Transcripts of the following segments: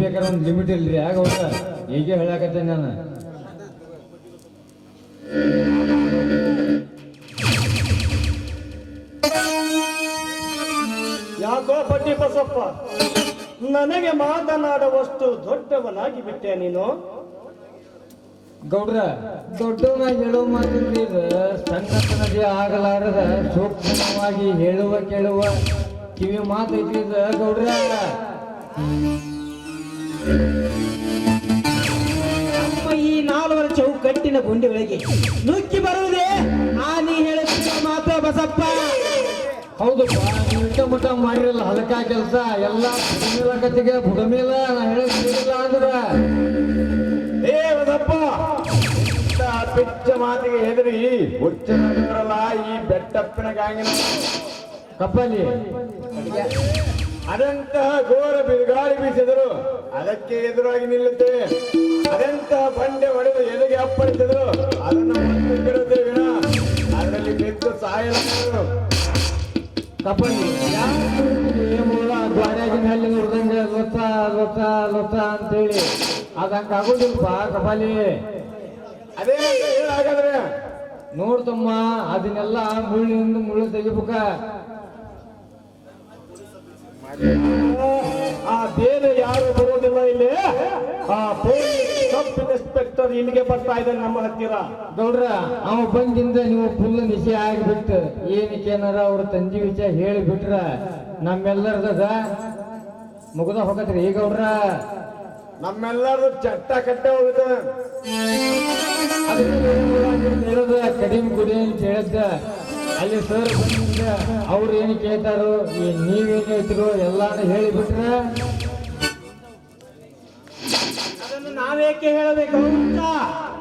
ಬೇಕಾದ್ರೆ ಒಂದು ಲಿಮಿಟ್ ಇಲ್ರಿ ಆಗ ಹೌದಾ ಹೀಗೆ ಹೇಳಕತ್ತೇನೆ ನಾನು. ಯಾಕೋ ಪಟ್ಟಿ ಬಸಪ್ಪ, ನನಗೆ ಮಾತನಾಡುವಷ್ಟು ದೊಡ್ಡವನಾಗಿ ಬಿಟ್ಟೆ ನೀನು. ಗೌಡ್ರ ದೊಡ್ಡವನಾಗಿ ಹೇಳುವ ಮಾತಿಲ್ರಿ ಇದು ಸಣ್ಣತನದೇ ಆಗಲಾರದ ಸೂಕ್ಷ್ಮವಾಗಿ ಹೇಳುವ ಕೇಳುವ ಕಿವಿ ಮಾತು ಐತಿ ಇದು ಗೌಡ್ರ. ನಮ್ಮ ಈ ನಾಲ್ವರ ಚೌಕಟ್ಟಿನ ಗುಂಡಿ ಒಳಗೆ ನುಗ್ಗಿ ಬರುವುದೇ ಆ ನೀ ಹೇಳುತ್ತಿರುವ ಮಾತು ಬಸಪ್ಪ. ಹೌದಪ್ಪ, ನೀವು ಇಟ್ಟ ಮುಟ್ಟ ಮಾಡಿರಲ್ಲ ಹಲಕ ಕೆಲಸ ಎಲ್ಲ ಬುಡಮಿಲ್ಲ ಕತ್ತಿಗೆ ಬುಡಮಿಲ್ಲ ನಾ ಹೇಳಿಲ್ಲ ಅಂದ್ರ ಏ ಬಸಪ್ಪ, ಇಂಥ ಪಿಚ್ಚ ಮಾತಿಗೆ ಹೆದರಿ ಹುಚ್ಚರಲ್ಲ ಈ ಬೆಟ್ಟಪ್ಪಿನ ಗಾಂಗಿನ ಕಪ್ಪಲಿ ಅದಂತಹ ಘೋರ ಬಿರುಗಾಳಿ ಬೀಸಿದರು ಅದಕ್ಕೆ ಎದುರಾಗಿ ನಿಲ್ಲುತ್ತೆ. ಅದೆಂತಹ ಬಂಡೆ ಹೊಡೆದು ಎದೆಗೆ ಅಪ್ಪಳಿಸಿದರು ಅದನ್ನು ಮತ್ತೆ ಬಿಡುತ್ತೆ ವಿನ ಅದರಲ್ಲಿ ಬಿದ್ದು ಸಾಯಲು. ಕಪ್ಪಲಿ ದ್ವಾರ್ಯಾಗಿನ ಹಲ್ಲಿ ನೋಡ್ದಂಗೆ ಲೊತ್ತ ಲೊತ್ತ ಲೊತ್ತ ಅಂತೇಳಿ ಅದಂಗ ಆಗೋದಿಲ್ಪ ಕಪಾಲಿ. ಅದೇ ಹೇಳಾಗಾದ್ರೆ ನೋಡ್ತಮ್ಮ ಅದನ್ನೆಲ್ಲ ಮುಳ್ಳಿನಿಂದ ಮುಳ್ಳು ತೆಗಿಬೇಕ. ಆ ಬೇರೆ ಯಾರು ಬರೋದಿಲ್ಲ ಇಲ್ಲಿ. ಆ ಪೊಲೀಸ್ ಸಬ್ ಇನ್ಸ್ಪೆಕ್ಟರ್ ಇಲ್ಲಿಗೆ ಬರ್ತಾ ಇದ್ದಾರೆ ನಮ್ಮ ಹತ್ತಿರ. ಗೌಡ್ರ ಅವ ಬಂದಿಂದ ನೀವು ಫುಲ್ ನಿಶೆ ಆಗಿಬಿಟ್ಟು ಏನಕ್ಕೇನಾರ ಅವ್ರ ತಂದಿ ವಿಷಯ ಹೇಳಿಬಿಟ್ರ ನಮ್ಮೆಲ್ಲರದ ಮುಗ್ದ ಹೋಗತ್ರಿ ಈ ಗೌಡ್ರ. ನಮ್ಮೆಲ್ಲರೂ ಚಟ್ಟ ಕಟ್ಟೆ ಹೋಗುತ್ತೆ. ಹೇಳದ ಕಡಿಮೆ ಗುಡಿ ಅಂತ ಹೇಳ್ದ ಅಲ್ಲಿ ಸರ್ ಬಂದಿಂದ ಅವ್ರು ಏನು ಕೇಳ್ತಾರೋ ನೀವೇನು ಹೇಳ್ತಿರೋ ಎಲ್ಲಾನು ಹೇಳಿಬಿಟ್ರ ಅದನ್ನು ನಾವೇಕೆ ಹೇಳಬೇಕು ಅಂತ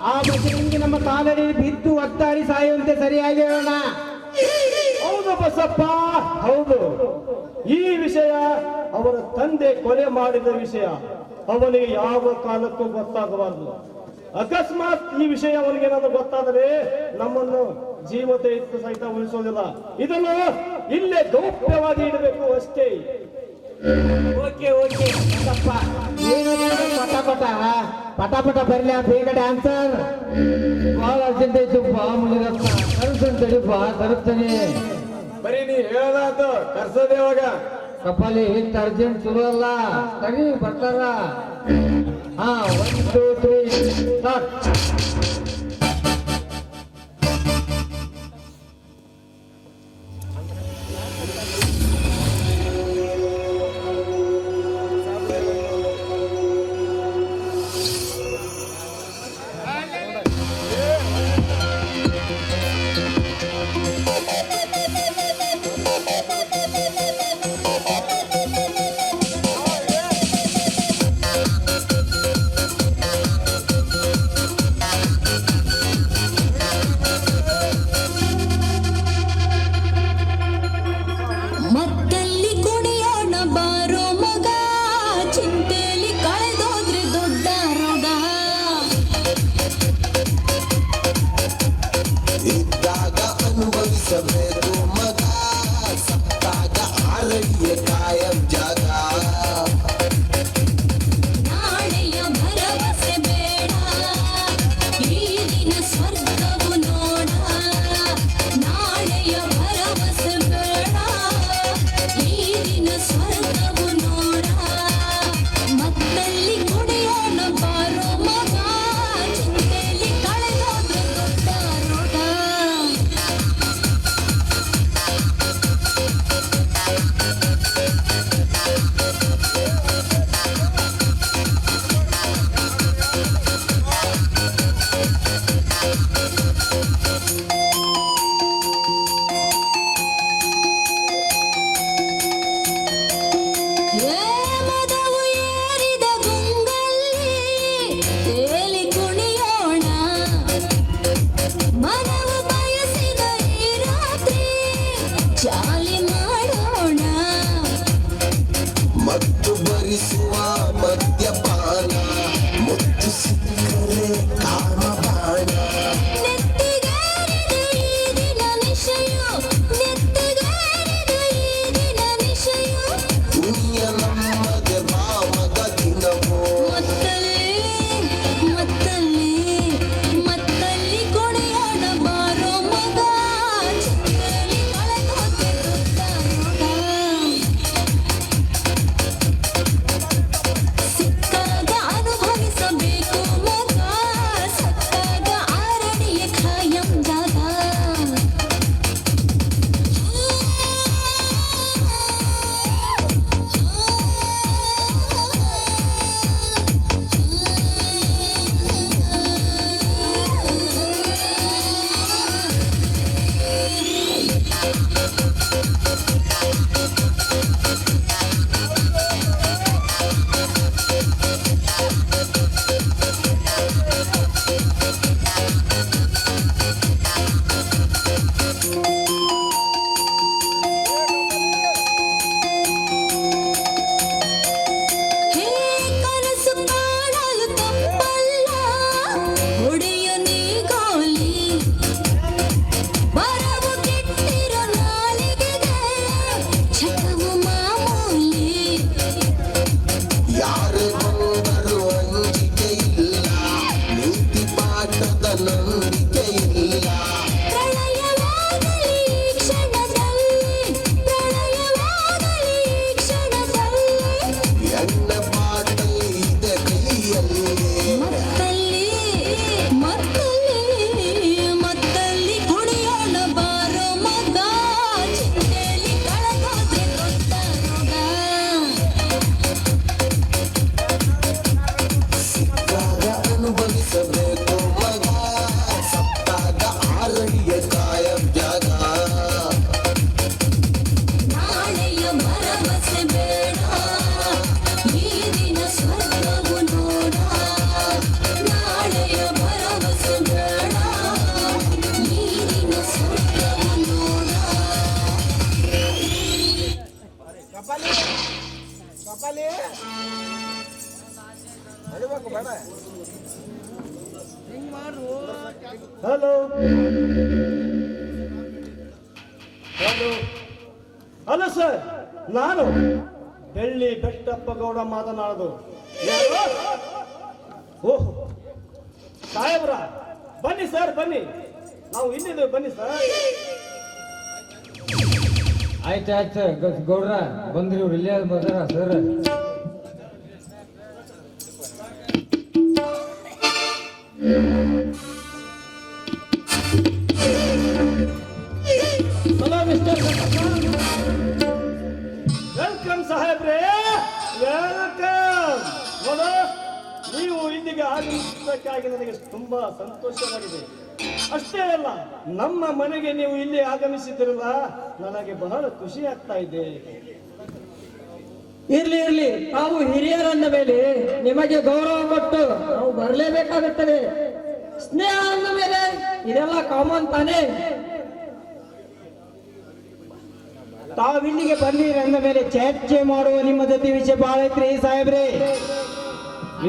ಆ ಮನುಷ್ಯನಿಗೆ ನಮ್ಮ ಕಾಲಡಿ ಬಿದ್ದು ಒತ್ತಾಡಿ ಸಾಯುವಂತೆ ಸರಿಯಾಗಿ ಹೇಳೋಣ. ಹೌದು ಬಸಪ್ಪ, ಹೌದು. ಈ ವಿಷಯ ಅವರ ತಂದೆ ಕೊಲೆ ಮಾಡಿದ ವಿಷಯ ಅವನಿಗೆ ಯಾವ ಕಾಲಕ್ಕೂ ಗೊತ್ತಾಗಬಾರದು. ಅಕಸ್ಮಾತ್ ಈ ವಿಷಯ ಅವನಿಗೆ ಏನಾದ್ರು ಗೊತ್ತಾದರೆ ನಮ್ಮನ್ನು ಜೀವತೆ ಇತ್ತು ಸಹಿತ ಉಳಿಸೋದಿಲ್ಲ. ಇದನ್ನು ಇಲ್ಲೇ ಗೌಪ್ಯವಾಗಿ ಇಡಬೇಕು ಅಷ್ಟೇ. ಓಕೆ ಓಕೆ ಬಸಪ್ಪ, ಏನು ಪಟ ಪಟ ಪಟ ಪಟ ಬರಲಿ ಬೇಗ ಡ್ಯಾನ್ಸರ್. ಬಹಳ ಅರ್ಜೆಂಟ್ ಐತು ಬಾ ಮುನಿರತ್ನ ತರಿಸ್ತೇನೆ ಬಾ ತರಿಸ್ತಾನೆ. ಬರೀ ನೀ ಹೇಳದಾತು ಕರ್ಸೋದೇ ಇವಾಗ. ಕಪಾಲಿ ಇಷ್ಟು ಅರ್ಜೆಂಟ್ ಚಲೋ ಅಲ್ಲ ತಡಿ ಬರ್ತಾರ. ಹಾ 1 2 3 start. Hello hello hello sir, ನಾನು ಬೆಳ್ಳಿ ಬೆಟ್ಟಪ್ಪ ಗೌಡ ಮಾತನಾಡೋದು. ಯಾರು? ಓಹ್ ಸಾಹೇಬ್ರ, ಬನ್ನಿ ಸರ್, ಬನ್ನಿ, ನಾವು ಇಲ್ಲಿದ್ದೇವೆ, ಬನ್ನಿ ಸರ್. ಆಯ್ತು ಗೌಡ್ರ ಬಂದ್ರಿ, ಇವ್ರು ಇಲ್ಲೇ ಬಂದ್ರ ಸರ್. ಹಲೋ ಮಿಸ್ಟರ್ ವೆಲ್ಕಮ್ ಸಾಹೇಬ್ರೆ, ವೆಲ್ಕಮ್. ನೋಡು, ನೀವು ಇಲ್ಲಿಗೆ ಆಗಮಿಸಬೇಕಾಗಿ ನನಗೆ ತುಂಬಾ ಸಂತೋಷವಾಗಿದೆ. ಅಷ್ಟೇ ಅಲ್ಲ, ನಮ್ಮ ಮನೆಗೆ ನೀವು ಇಲ್ಲಿ ಆಗಮಿಸಿದಿರಲ್ಲ, ನನಗೆ ಬಹಳ ಖುಷಿ ಆಗ್ತಾ ಇದೆ. ಇರ್ಲಿ ನಾವು ಹಿರಿಯರನ್ನ ಮೇಲೆ ನಿಮಗೆ ಗೌರವ ಕೊಟ್ಟು ನಾವು ಬರಲೇಬೇಕಾಗುತ್ತದೆ. ಸ್ನೇಹ ಅಂದ ಮೇಲೆ ಇದೆಲ್ಲ ಕಾಮನ್ ತಾನೇ. ತಾವಿಲ್ಲಿಗೆ ಬಂದಿರಿ ಅಂದ ಮೇಲೆ ಚರ್ಚೆ ಮಾಡುವ ನಿಮ್ಮ ಜೊತೆ ವಿಷಯ ಬಹಳ ಐತ್ರಿ ಸಾಹೇಬ್ರೆ.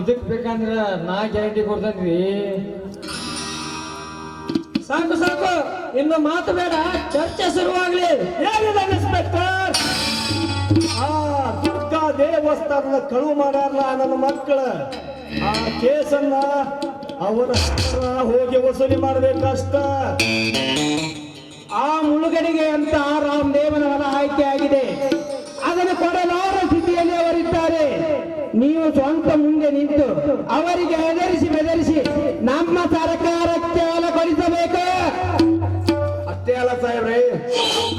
ಇದಕ್ ಬೇಕಂದ್ರ ನಾ ಗ್ಯಾರಂಟಿ ಕೊಡ್ತೇನ್ರಿ. ಸಾಕು ಇನ್ನು ಮಾತು ಬೇಡ, ಚರ್ಚೆ ಶುರುವಾಗ್ಲಿ. ಏನಿಲ್ಲ ಇನ್ಸ್ಪೆಕ್ಟರ್, ಆ ದುರ್ಗಾ ದೇವಸ್ಥಾನದ ಕಳುವು ಮಾಡ್ಯಾರಲ್ಲ ನನ್ನ ಮಕ್ಕಳ, ಆ ಕೇಸನ್ನ ಅವರ ಹತ್ರ ಹೋಗಿ ವಸೂಲಿ ಮಾಡಬೇಕಷ್ಟ. ಆ ಮುಳುಗಡೆಗೆ ಅಂತ ರಾಮದೇವನ ಹೊಲ ಆಯ್ಕೆ ಆಗಿದೆ. ಅದನ್ನು ಕೊಡಲಾರ ಸ್ಥಿತಿಯಲ್ಲಿ ಅವರಿದ್ದಾರೆ. ನೀವು ಸ್ವಂತ ಮುಂದೆ ನಿಂತು ಅವರಿಗೆ ಬೆದರಿಸಿ ನಮ್ಮ ಸರ್ಕಾರಕ್ಕೆ ಹೊಲ ಕೊಡಿಸಬೇಕು. ಅಷ್ಟೇ ಅಲ್ಲ ಸಾಹೇಬ್ರೆ,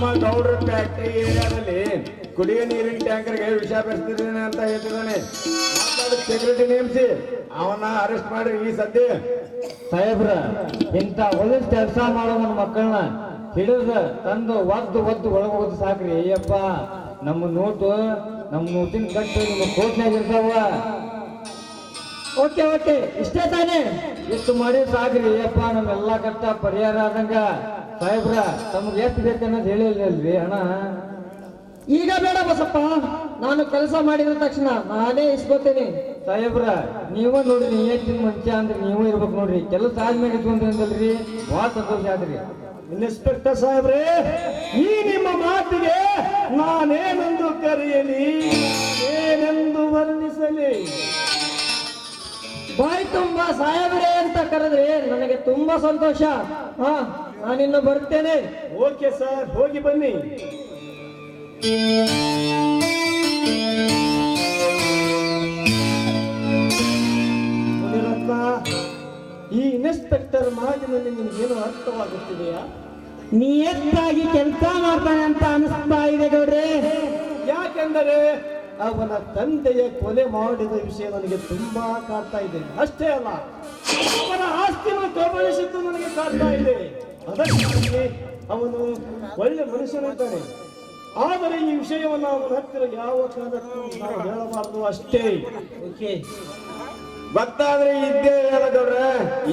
ನಮ್ಮ ಗೌಡ್ರ ಫ್ಯಾಕ್ಟರಿ ಏರಿಯಾದಲ್ಲಿ ಕುಡಿಯುವ ನೀರಿನ ಟ್ಯಾಂಕರ್ಗೆ ವಿಷ ಬೆರೆಸ್ತಿದ್ದೇನೆ ಅಂತ ಹೇಳ್ತಿದ್ದಾನೆ. ಸೆಕ್ಯೂರಿಟಿ ನೇಮಿಸಿ ಅವನ್ನ ಅರೆಸ್ಟ್ ಮಾಡ್ರಿ ಈ ಸದ್ಯ. ಸಾಹೇಬ್ರ, ಇಂಥ ಹೊಲಸ್ ಕೆಲಸ ಮಾಡೋ ನನ್ನ ಮಕ್ಕಳನ್ನ ಹಿಡಿದ ತಂದು ಒದ್ದು ಒಳಗೋದು ಸಾಕ್ರಿ. ಅಯ್ಯಪ್ಪ, ನಮ್ಮ ನೋಟಿನ ಕಟ್ಟು ನಿಮ್ಮ ಕೋಟ್ನಾಗ ಇರ್ತಾವ. ಓಕೆ ಇಷ್ಟೇ ತಾನೇ. ಇಷ್ಟು ಮಾಡಿ ಸಾಕ್ರಿ ಅಯ್ಯಪ್ಪ, ನಮ್ಮೆಲ್ಲಾ ಕಷ್ಟ ಪರಿಹಾರ ಆದಂಗ. ಸಾಹೇಬ್ರ, ತಮ್ಗೆ ಎಷ್ಟು ಬೇಕನ್ನೋದು ಹೇಳಿಲ್ರಿ ಹಣ. ಈಗ ಬೇಡ ಬಸಪ್ಪ, ನಾನು ಕೆಲಸ ಮಾಡಿದ ತಕ್ಷಣ ನಾನೇ ಇಸ್ಕೋತೇನೆ. ಸಾಹೇಬ್ರ, ನೀವ ನೋಡ್ರಿ, ಹೆಚ್ಚಿನ ಮನುಷ್ಯ ಅಂದ್ರೆ ನೀವು ಇರ್ಬೇಕು ನೋಡ್ರಿ. ಕೆಲಸ ಆದ್ಮೇಲೆ ಇಟ್ಕೊಂಡ್ರಿ ಅಂತಲ್ರಿ, ಬಹಳ ಸಂತೋಷ ಆದ್ರಿ. ಇನ್ಸ್ಪೆಕ್ಟರ್ ಸಾಹೇಬ್ರೆ, ಈ ನಿಮ್ಮ ಮಾತಿಗೆ ನಾನೇನೆಂದು ಕರೆಯಲಿ, ಏನೆಂದು ವರ್ಣಿಸಲಿ? ಬಾಯ್ ತುಂಬಾ ಸಾಹೇಬ್ರೆ ಅಂತ ಕರೆದ್ರೆ ನನಗೆ ತುಂಬಾ ಸಂತೋಷ. ನಾನಿನ್ನು ಬರ್ತೇನೆ. ಓಕೆ ಸರ್, ಹೋಗಿ ಬನ್ನಿ. ಮುನಿರತ್ನ, ಈ ಇನ್ಸ್ಪೆಕ್ಟರ್ ಮಾತಿನಲ್ಲಿ ನಿನಗೇನು ಅರ್ಥವಾಗುತ್ತಿದೆಯಾ? ನಿಯತ್ತಾಗಿ ಕೆಲಸ ಮಾಡ್ತಾನೆ ಅಂತ ಅನಿಸ್ತಾ ಇದೆ ಗೌಡ್ರೆ. ಯಾಕೆಂದರೆ ಅವನ ತಂದೆಯ ಕೊಲೆ ಮಾಡಿದ ವಿಷಯ ನನಗೆ ತುಂಬಾ ಕಾಡ್ತಾ ಇದೆ. ಅಷ್ಟೇ ಅಲ್ಲ, ಅವನ ಆಸ್ತಿಯನ್ನು ಕಬಳಿಸಿದ್ದು ನನಗೆ ಕಾಡ್ತಾ ಇದೆ. ಅದಕ್ಕಾಗಿ ಅವನು ಒಳ್ಳೆ ಮನುಷ್ಯನಿದ್ದಾನೆ. ಆದರೆ ಈ ವಿಷಯವನ್ನು ಅವನ ಹತ್ತಿರ ಯಾವ ಕಾರಣಕ್ಕೂ ನಾವು ಹೇಳಬಾರದು ಅಷ್ಟೇ. ಓಕೆ, ಗೊತ್ತಾದ್ರೆ ಇದ್ದೇ ಹೇಳದವ್ರ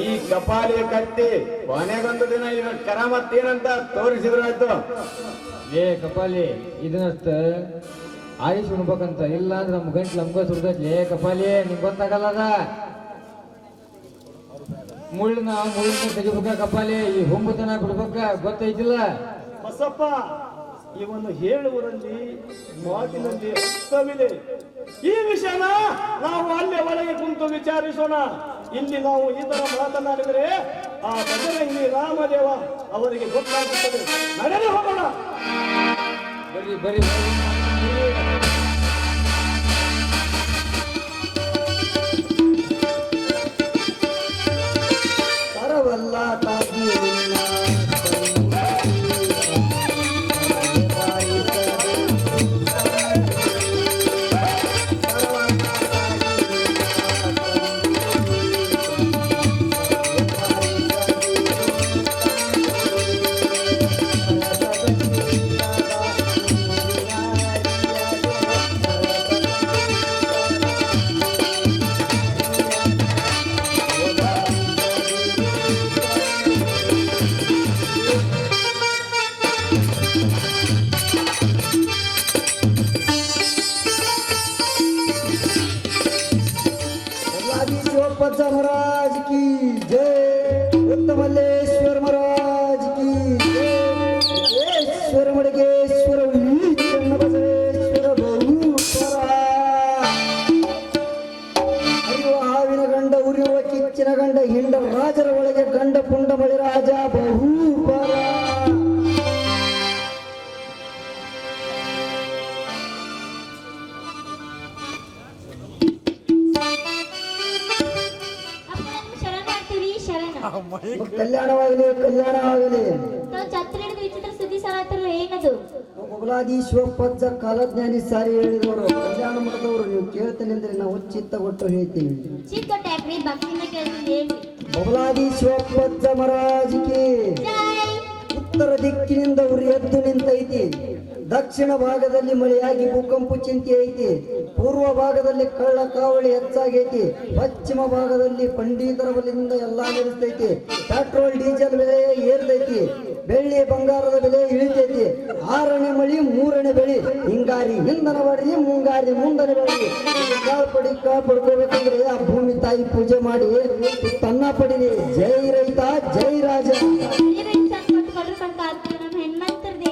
ಈ ಕಪಾಲಿ ಕತ್ತಿ ಕೊನೆಗೊಂದು ದಿನ ಇದ್ರ ಕರಾಮತ್ ಏನಂತ ತೋರಿಸಿದ್ರಾಯ್ತು. ಏ ಕಪಾಲಿ, ಇದನ್ನಷ್ಟ ಆಯುಷ್ ಉಣ್ಬೇಕಂತ, ಇಲ್ಲ ಅಂದ್ರೆ ನಮ್ ಗಂಟ್ಲು ನಮ್ಗ ಸುಡ್ದೈತಿ. ಏ ಕಪಾಲಿ, ನಿಂಗೆ ಗೊತ್ತಾಗಲ್ಲದ. ಮುಳ್ಳಿನ ತೆಗಿಬೇಕ ಕಪಾಲಿ, ಈ ಹುಂಬುತನ ಬಿಡ್ಬೇಕ, ಗೊತ್ತೈತಿಲ್ಲ? ಬಸಪ್ಪ, ಇವನು ಹೇಳುವುದರಲ್ಲಿ ಮಾತಿನಲ್ಲಿ ಅರ್ಥವಿದೆ. ಈ ವಿಷಯನ ನಾವು ಅಲ್ಲೇ ಒಳಗೆ ಕುಂತು ವಿಚಾರಿಸೋಣ. ಇಲ್ಲಿ ನಾವು ಈ ತರ ಮಾತನಾಡಿದರೆ ಆ ಬಜರಂಗಿ ರಾಮದೇವ ಅವರಿಗೆ ಗೊತ್ತಾಗುತ್ತದೆ. ನಡೆದು ಹೋಗೋಣ. ಬರೀ ತರವಲ್ಲ ತಾಗಿ ಪಜ್ಜ ಮಹಾರಾಜ್ ಕಿ ಜೈ, ಉತ್ತಮಲ್ಲೇಶ್ವರ ಮಹಾರಾಜ್ ಕಿ ಜೈ, ಈಶ್ವರ ಮಡಿಗೇಶ್ವರ ಚನ್ನಬಸವೇಶ್ವರ ಬಹುಪರ. ಅಯ್ಯೋ ಹಾವಿನ ಗಂಡ ಉರಿಯುವ ಕಿಚ್ಚಿನ ಗಂಡ ಹಿಂಡ ರಾಜರ ಒಳಗೆ ಗಂಡ ಪುಂಡ ಮಳಿ ರಾಜ ಬಹುಪರ. ಕಲ್ಯಾಣವಾಗಲಿ ಕಲ್ಯಾಣವಾಗಲಿ. ಛತ್ರ ಹಿಡಿದು ವಿಚಿತ್ರ ಸುದ್ದಿ ಸಾರತ್ತಲ್ಲ, ಏನದು? ಮೊಗಲಾದೀಶ್ವ ಪಜ್ಜ ಕಾಲಜ್ಞಾನಿ ಸಾರಿ ಹೇಳಿದವರು, ಕಲ್ಯಾಣ ಮಠದವರು. ನೀವು ಕೇಳ್ತೇನೆ ಅಂದ್ರೆ ನಾವು ಚಿತ್ತ ಕೊಟ್ಟು ಹೇಳ್ತೀವಿ. ಚಿಕ್ಕ ಟ್ಯಾಕ್ರಿ ಭಕ್ತಿಯಿಂದ ಕೇಳ್ತೀನಿ ಹೇಳಿ. ಮೊಗಲಾದೀಶ್ವ ಪಜ್ಜ ಮಹಾರಾಜ್ಗೆ ಜೈ. ಉತ್ತರ ದಿಕ್ಕಿನಿಂದ ಉರಿ ಎದ್ದು ನಿಂತೈತಿ. ದಕ್ಷಿಣ ಭಾಗದಲ್ಲಿ ಮಳೆಯಾಗಿ ಭೂಕಂಪ ಚಿಂತೆ ಐತಿ. ಪೂರ್ವ ಭಾಗದಲ್ಲಿ ಕಳ್ಳ ಕಾವಳಿ ಹೆಚ್ಚಾಗೈತಿ. ಪಶ್ಚಿಮ ಭಾಗದಲ್ಲಿ ಪಂಡಿತರ ಬಲಿಯಿಂದ ಎಲ್ಲಾ ನಡೆಸ್ತೈತಿ. ಪೆಟ್ರೋಲ್ ಡೀಸೆಲ್ ಬೆಲೆ ಏರ್ತೈತಿ. ಬೆಳ್ಳಿ ಬಂಗಾರದ ಬೆಲೆ ಇಳಿತೈತಿ. 6ನೇ ಮಳಿ 3ನೇ ಬೆಳಿ. ಹಿಂಗಾರಿ ಹಿಂದನ ಬಡಿ, ಮುಂಗಾರಿ ಮುಂದನೆ ಬೆಳಿ. ಪಡ್ಕೋಬೇಕಂದ್ರೆ ಆ ಭೂಮಿ ತಾಯಿ ಪೂಜೆ ಮಾಡಿ ತನ್ನ ಪಡಿಲಿ. ಜೈ ರೈತ ಜೈ ರಾಜ.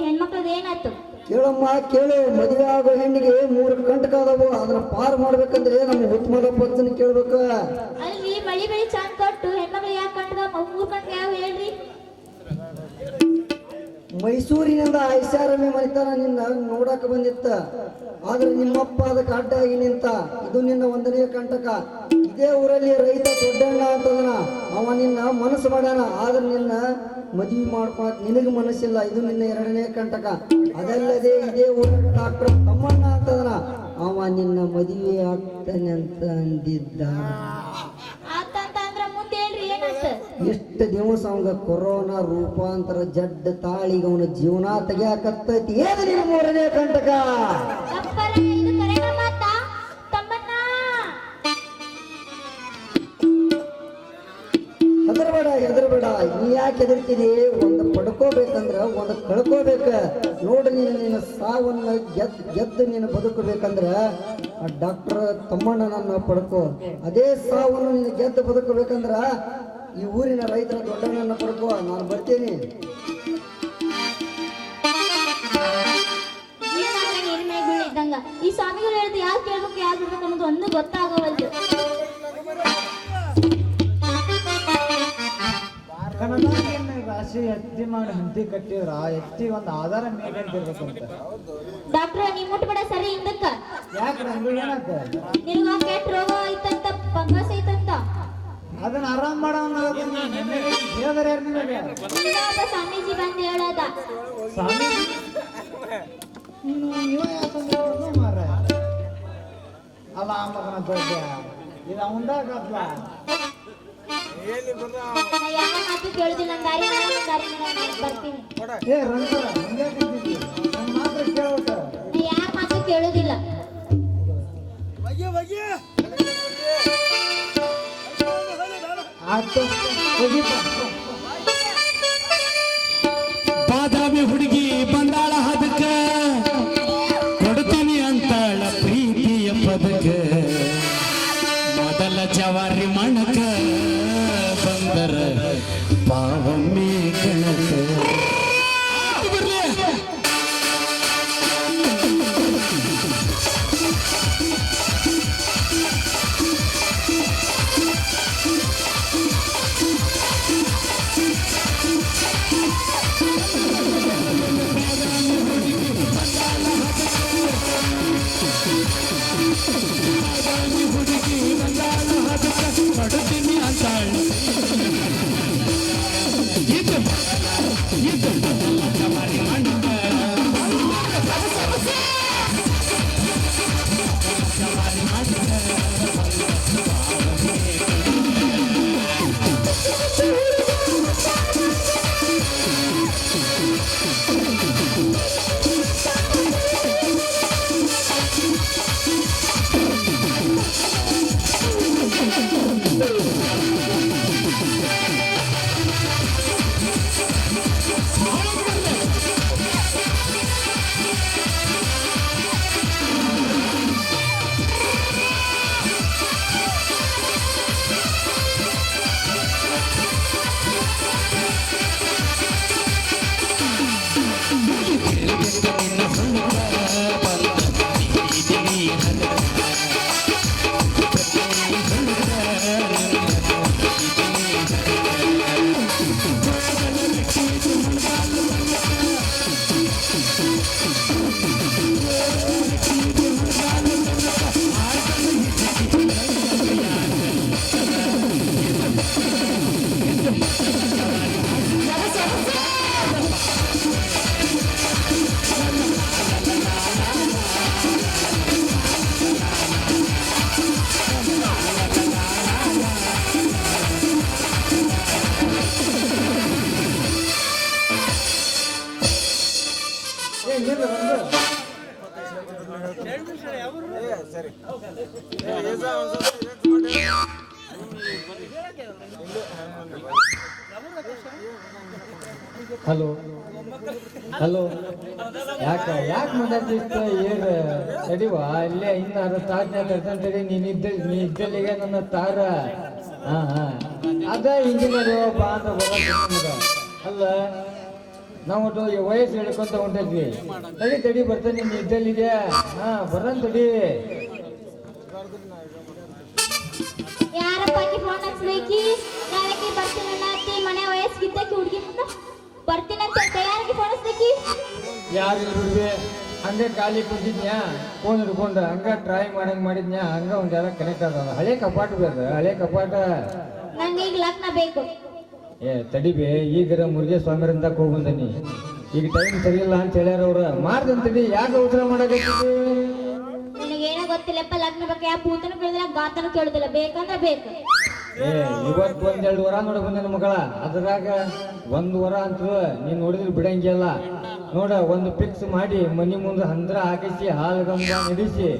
ಹೆಣ್ಮಕ್ಳದ ಏನಾಯ್ತು? ಕೇಳಮ್ಮ ಕೇಳು, ಮದುವೆ ಆಗೋ ಹೆಣ್ಣಿಗೆ 3 ಕಂಟಕ ಅದಾವು. ಅದನ್ನ ಪಾರ್ ಮಾಡ್ಬೇಕಂದ್ರೆ ನಮ್ಮ ಉತ್ಮಲ ಪಚ್ಚನ ಕೇಳ್ಬೇಕು. ಅಲ್ಲಿ ಮಳಿ ಬೆಳಿ ಚಂದ ಕೊಟ್ಟು ಹೆಣ್ಮಕ್ಳು ಯಾಕೆ ಕಂಡ್ಗ 3 ಕಂಡ್ಗ ಯಾವ ಹೇಳ್ರಿ? ಮೈಸೂರಿನಿಂದ ಐಷಾರಾಮಿ ಮನಿತನ ನಿನ್ನ ನೋಡಕ ಬಂದಿತ್ತ. ಆದ್ರೆ ನಿಮ್ಮಪ್ಪ ಅದಕ್ಕೆ ಅಡ್ಡಾಗಿ ನಿಂತ. ಇದು ನಿನ್ನ 1ನೇ ಕಂಟಕ. ಇದೇ ಊರಲ್ಲಿ ರೈತ ದೊಡ್ಡಣ್ಣ ಅಂತದನ. ಅವ ನಿನ್ನ ಮನಸ್ಸು ಮಾಡ್ಯಾನ. ಆದ್ರೆ ನಿನ್ನ ಮದುವೆ ಮಾಡ್ಕೊಳಕ್ ನಿನಗೆ ಮನಸ್ಸಿಲ್ಲ. ಇದು ನಿನ್ನ 2ನೇ ಕಂಟಕ. ಅದಲ್ಲದೆ ಇದೇ ಊರ ಡಾಕ್ಟರ್ ತಮ್ಮಣ್ಣ ಅಂತದನ. ಅವ ನಿನ್ನ ಮದುವೆ ಆಗ್ತಾನೆ ಅಂತ ಅಂದಿದ್ದ. ಎಷ್ಟು ದಿವಸ ಅವಂಗ ಕೊರೋನಾ ರೂಪಾಂತರ ಜಡ್ಡ ತಾಳಿಗ ಅವನ ಜೀವನ ತೆಗಿಯಾಕತ್ತೈತಿ. ಏನ ನಿನ್ನ 3ನೇ ಕಂಟಕ? ಹೆದರ್ಬೇಡ. ನೀ ಯಾಕೆ ಹೆದರ್ತೀನಿ? ಒಂದು ಪಡ್ಕೋಬೇಕಂದ್ರ ಒಂದು ಕಳ್ಕೋಬೇಕ. ನೋಡು, ನಿನ್ನ ಸಾವನ್ನ ಗೆದ್ದು ನೀನು ಬದುಕಬೇಕಂದ್ರ ಆ ಡಾಕ್ಟರ್ ತಮ್ಮಣ್ಣನನ್ನ ಪಡ್ಕೋ. ಅದೇ ಸಾವನ್ನು ನೀನು ಗೆದ್ದು ಬದುಕಬೇಕಂದ್ರ ಈ ಊರಿನ ರೈತರ ದೊಡ್ಡಣ್ಣನ ಪಡ್ಕೋ. ನಾನು ಬರ್ತೀನಿ. ಈ ಸ್ವಾಮಿಗಳು ಹೇಳಿದ ಯಾರು ಕೇಳ್ಬೇಕು ಯಾರು ಬಿಡ್ಬೇಕು ಅನ್ನೋದು ಒಂದು ಗೊತ್ತಾಗವಲ್ದು. ರಾಶಿ ಎತ್ತಿ ಮಾಡಿ ಹಂತಿ ಕಟ್ಟಿದ್ರ ಎತ್ತಿ ಒಂದು ಆಧಾರ ಮೇಲೆ ಇರ್ಬೇಕಂತ. ಡಾಕ್ಟ್ರ ನೀ ಮುಟ್ಬೇಡ ಸರಿ ಹಿಂದಕ್ಕ. ಯಾಕೆ ನಂಗೂ ಏನಾತ? ನಿನ್ಗ ಕೆಟ್ಟ ರೋಗ ಐತಂತ, ಫಂಗಸ್ ಐತಂತ. ಅದನ್ನ ಆರಾಮ್ ಮಾಡೋ ಸ್ವಾಮೀಜಿ ಬಂದು ಹೇಳದ. ಮಾರ ಅಲ್ಲ ಮಗನ ದೊಡ್ಡ ಇದು ಅವಂದಾಗತ್ಲ. ಯಾವ ಮಾತು ಕೇಳುದಿಲ್ಲ. ಬರ್ತೀನಿ. ಏ ರಂಗ ಮಾತ್ರ ಕೇಳ್ಬೇಕ. ಯಾವ ಮಾತು ಕೇಳುದಿಲ್ಲ. ಬಾದಾಮಿ ಹುಡುಗಿ ಬಂದಾಳ ಹದಕ, ಕೊಡ್ತೀನಿ ಅಂತಾಳ ಪ್ರೀತಿಯ ಪದಕ. ಮೊದಲ ಜವಾರಿ ಮಣಕ ಬಂದರ ಪಾವಮ್ಮಿ ಕಣಕ. ಹಲೋ ಹಲೋ ಯಾಕೆ ಮಾತಾಡ್ತಿಷ್ಟ ಏನು ತಡಿವಾ ಇಲ್ಲೇ ಇನ್ನು ಅರ್ಧ ತಾಸ್ನ್ಯಾಗ ಕರ್ಕೊಂಡ್ ತಡಿ ನೀ ಇದ್ದಲ್ಲಿಗೆ ನನ್ನ ತಾರ ಹಾ ಅದ ಇಂಜಿನಿಯರ್ ಬಾ ಅಂತ ಬರೋದು ಅಲ್ಲ ನಾವು ವಯಸ್ಸು ಹೇಳ್ಕೊಂತ ಹೊಂಟಿದ್ವಿ ತಡಿ ಬರ್ತಾನೆ ನೀನು ಇದ್ದಲ್ಲಿಗೆ ಬರೋನ್ ತಡಿ ಯಾರಪ್ಪಾಕಿ ಫೋನ್ ಹಚ್ಬೇಕಿ ನಾಳೆಗೆ ಬರ್ತೀನಲ್ಲ ಅತ್ತಿ ಮನೆ ವಯಸ್ಸಿದ್ದಕ್ಕೆ ಹುಡುಗಿ ಬರ್ತೀನಂತ ಯಾರಿಗೆ ಫೋನ್ ಹಚ್ಬೇಕಿ ಯಾರು ಹುಡುಗಿ ಹಂಗೆ ಖಾಲಿ ಕುಂತಿದ್ನ್ಯಾ ಫೋನ್ ಹಿಡ್ಕೊಂಡು ಹಂಗ ಟ್ರೈ ಮಾಡಿದ್ನ್ಯಾ ಹಂಗ ಒಂದೆಲ್ಲ ಕನೆಕ್ಟ್ ಅದ ಹಳೆ ಕಪಾಟ ಬೇಡ ಹಳೆ ಕಪಾಟ ನಂಗೆ ಈಗ ಲಗ್ನ ಬೇಕು ತಡಿಬೇ ಈಗರ ಮುರುಘೇ ಸ್ವಾಮಿರಂತ ಹೋಗ್ಬಂದನಿ ಈಗ ಟೈಮ್ ಸರಿ ಇಲ್ಲ ಅಂತ ಹೇಳ್ಯಾರ ಅವ್ರ ಮಾಡ್ದಂತಡಿ ಯಾಕೆ ಉತ್ತರ ಮಾಡಕತ್ತಿ ನಿನಗೇನೋ ಗೊತ್ತಿಲ್ಲಪ್ಪ ಲಗ್ನ ಬಗ್ಗೆ ಯಾವ ಭೂತನ ಕೇಳಿದಿಲ್ಲ ಗಾತನ ಕೇಳುದಿಲ್ಲ ಬೇಕಂದ್ರೆ ಬೇಕು ಇವತ್ತು ಒಂದೆರಡು ವರ ನೋಡ ಬಂದೇನ ಮಗಳ ಅದ್ರಾಗ 1 ವರ ಅಂತೂ ನೀನ್ ನೋಡಿದ್ರೆ ಬಿಡಂಗಿಲ್ಲ ನೋಡ ಒಂದು ಫಿಕ್ಸ್ ಮಾಡಿ ಮನಿ ಮುಂದೆ ಹಂದ್ರ ಹಾಕಿಸಿ ಹಾಲ್ಗಂಬ ನಡೆಸಿ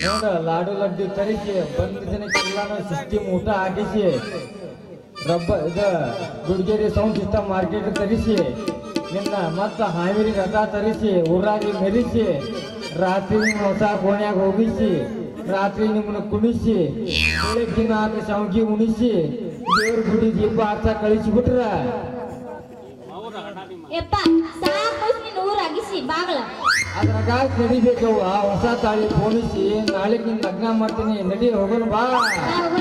ನೋಡ ಲಾಡು ಲಡ್ಡು ತರಿಸಿ ಬಂದ ಜನಕ್ಕೆಲ್ಲಾನು ಸಿಸ್ಟಮ್ ಊಟ ಹಾಕಿಸಿ ಗುಡ್ಗೇರಿ ಸೌಂಡ್ ಸಿಸ್ಟಮ್ ಮಾರ್ಕೆಟ್ ತರಿಸಿ ನಿನ್ನ ಮತ್ತ ಹಾವೇರಿ ರಥ ತರಿಸಿ ಊರಾಗಿ ಮೆರಿಸಿ ರಾತ್ರಿ ಹೊಸ ಕೋಣ್ಯಾಗ ಹೋಗಿಸಿ ರಾತ್ರಿ ನಿಮ್ಮನ್ನ ಕುಣಿಸಿ ಬೆಳಗ್ಗಿನ ಶಾವ್ಗಿ ಉಣಿಸಿ ದೇವ್ರ ಗುಡಿ ದೀಪ ಹಚ್ಚ ಕಳಿಸಿಬಿಟ್ರ ಯಪ್ಪ ಸಾಕು ನೀನು ಊರಾಗಿಸಿ ಬಾಗಲ ಅದ್ರಾಗ ನಡಿಬೇಕವ್ವ ಹೊಸ ತಾಳಿ ಪೋಣಿಸಿ ನಾಳೆ ನಿನ್ ಲಗ್ನ ಮಾಡ್ತೀನಿ ನಡಿ ಹೋಗೋಣ ಬಾ ಹೋಗೋಣ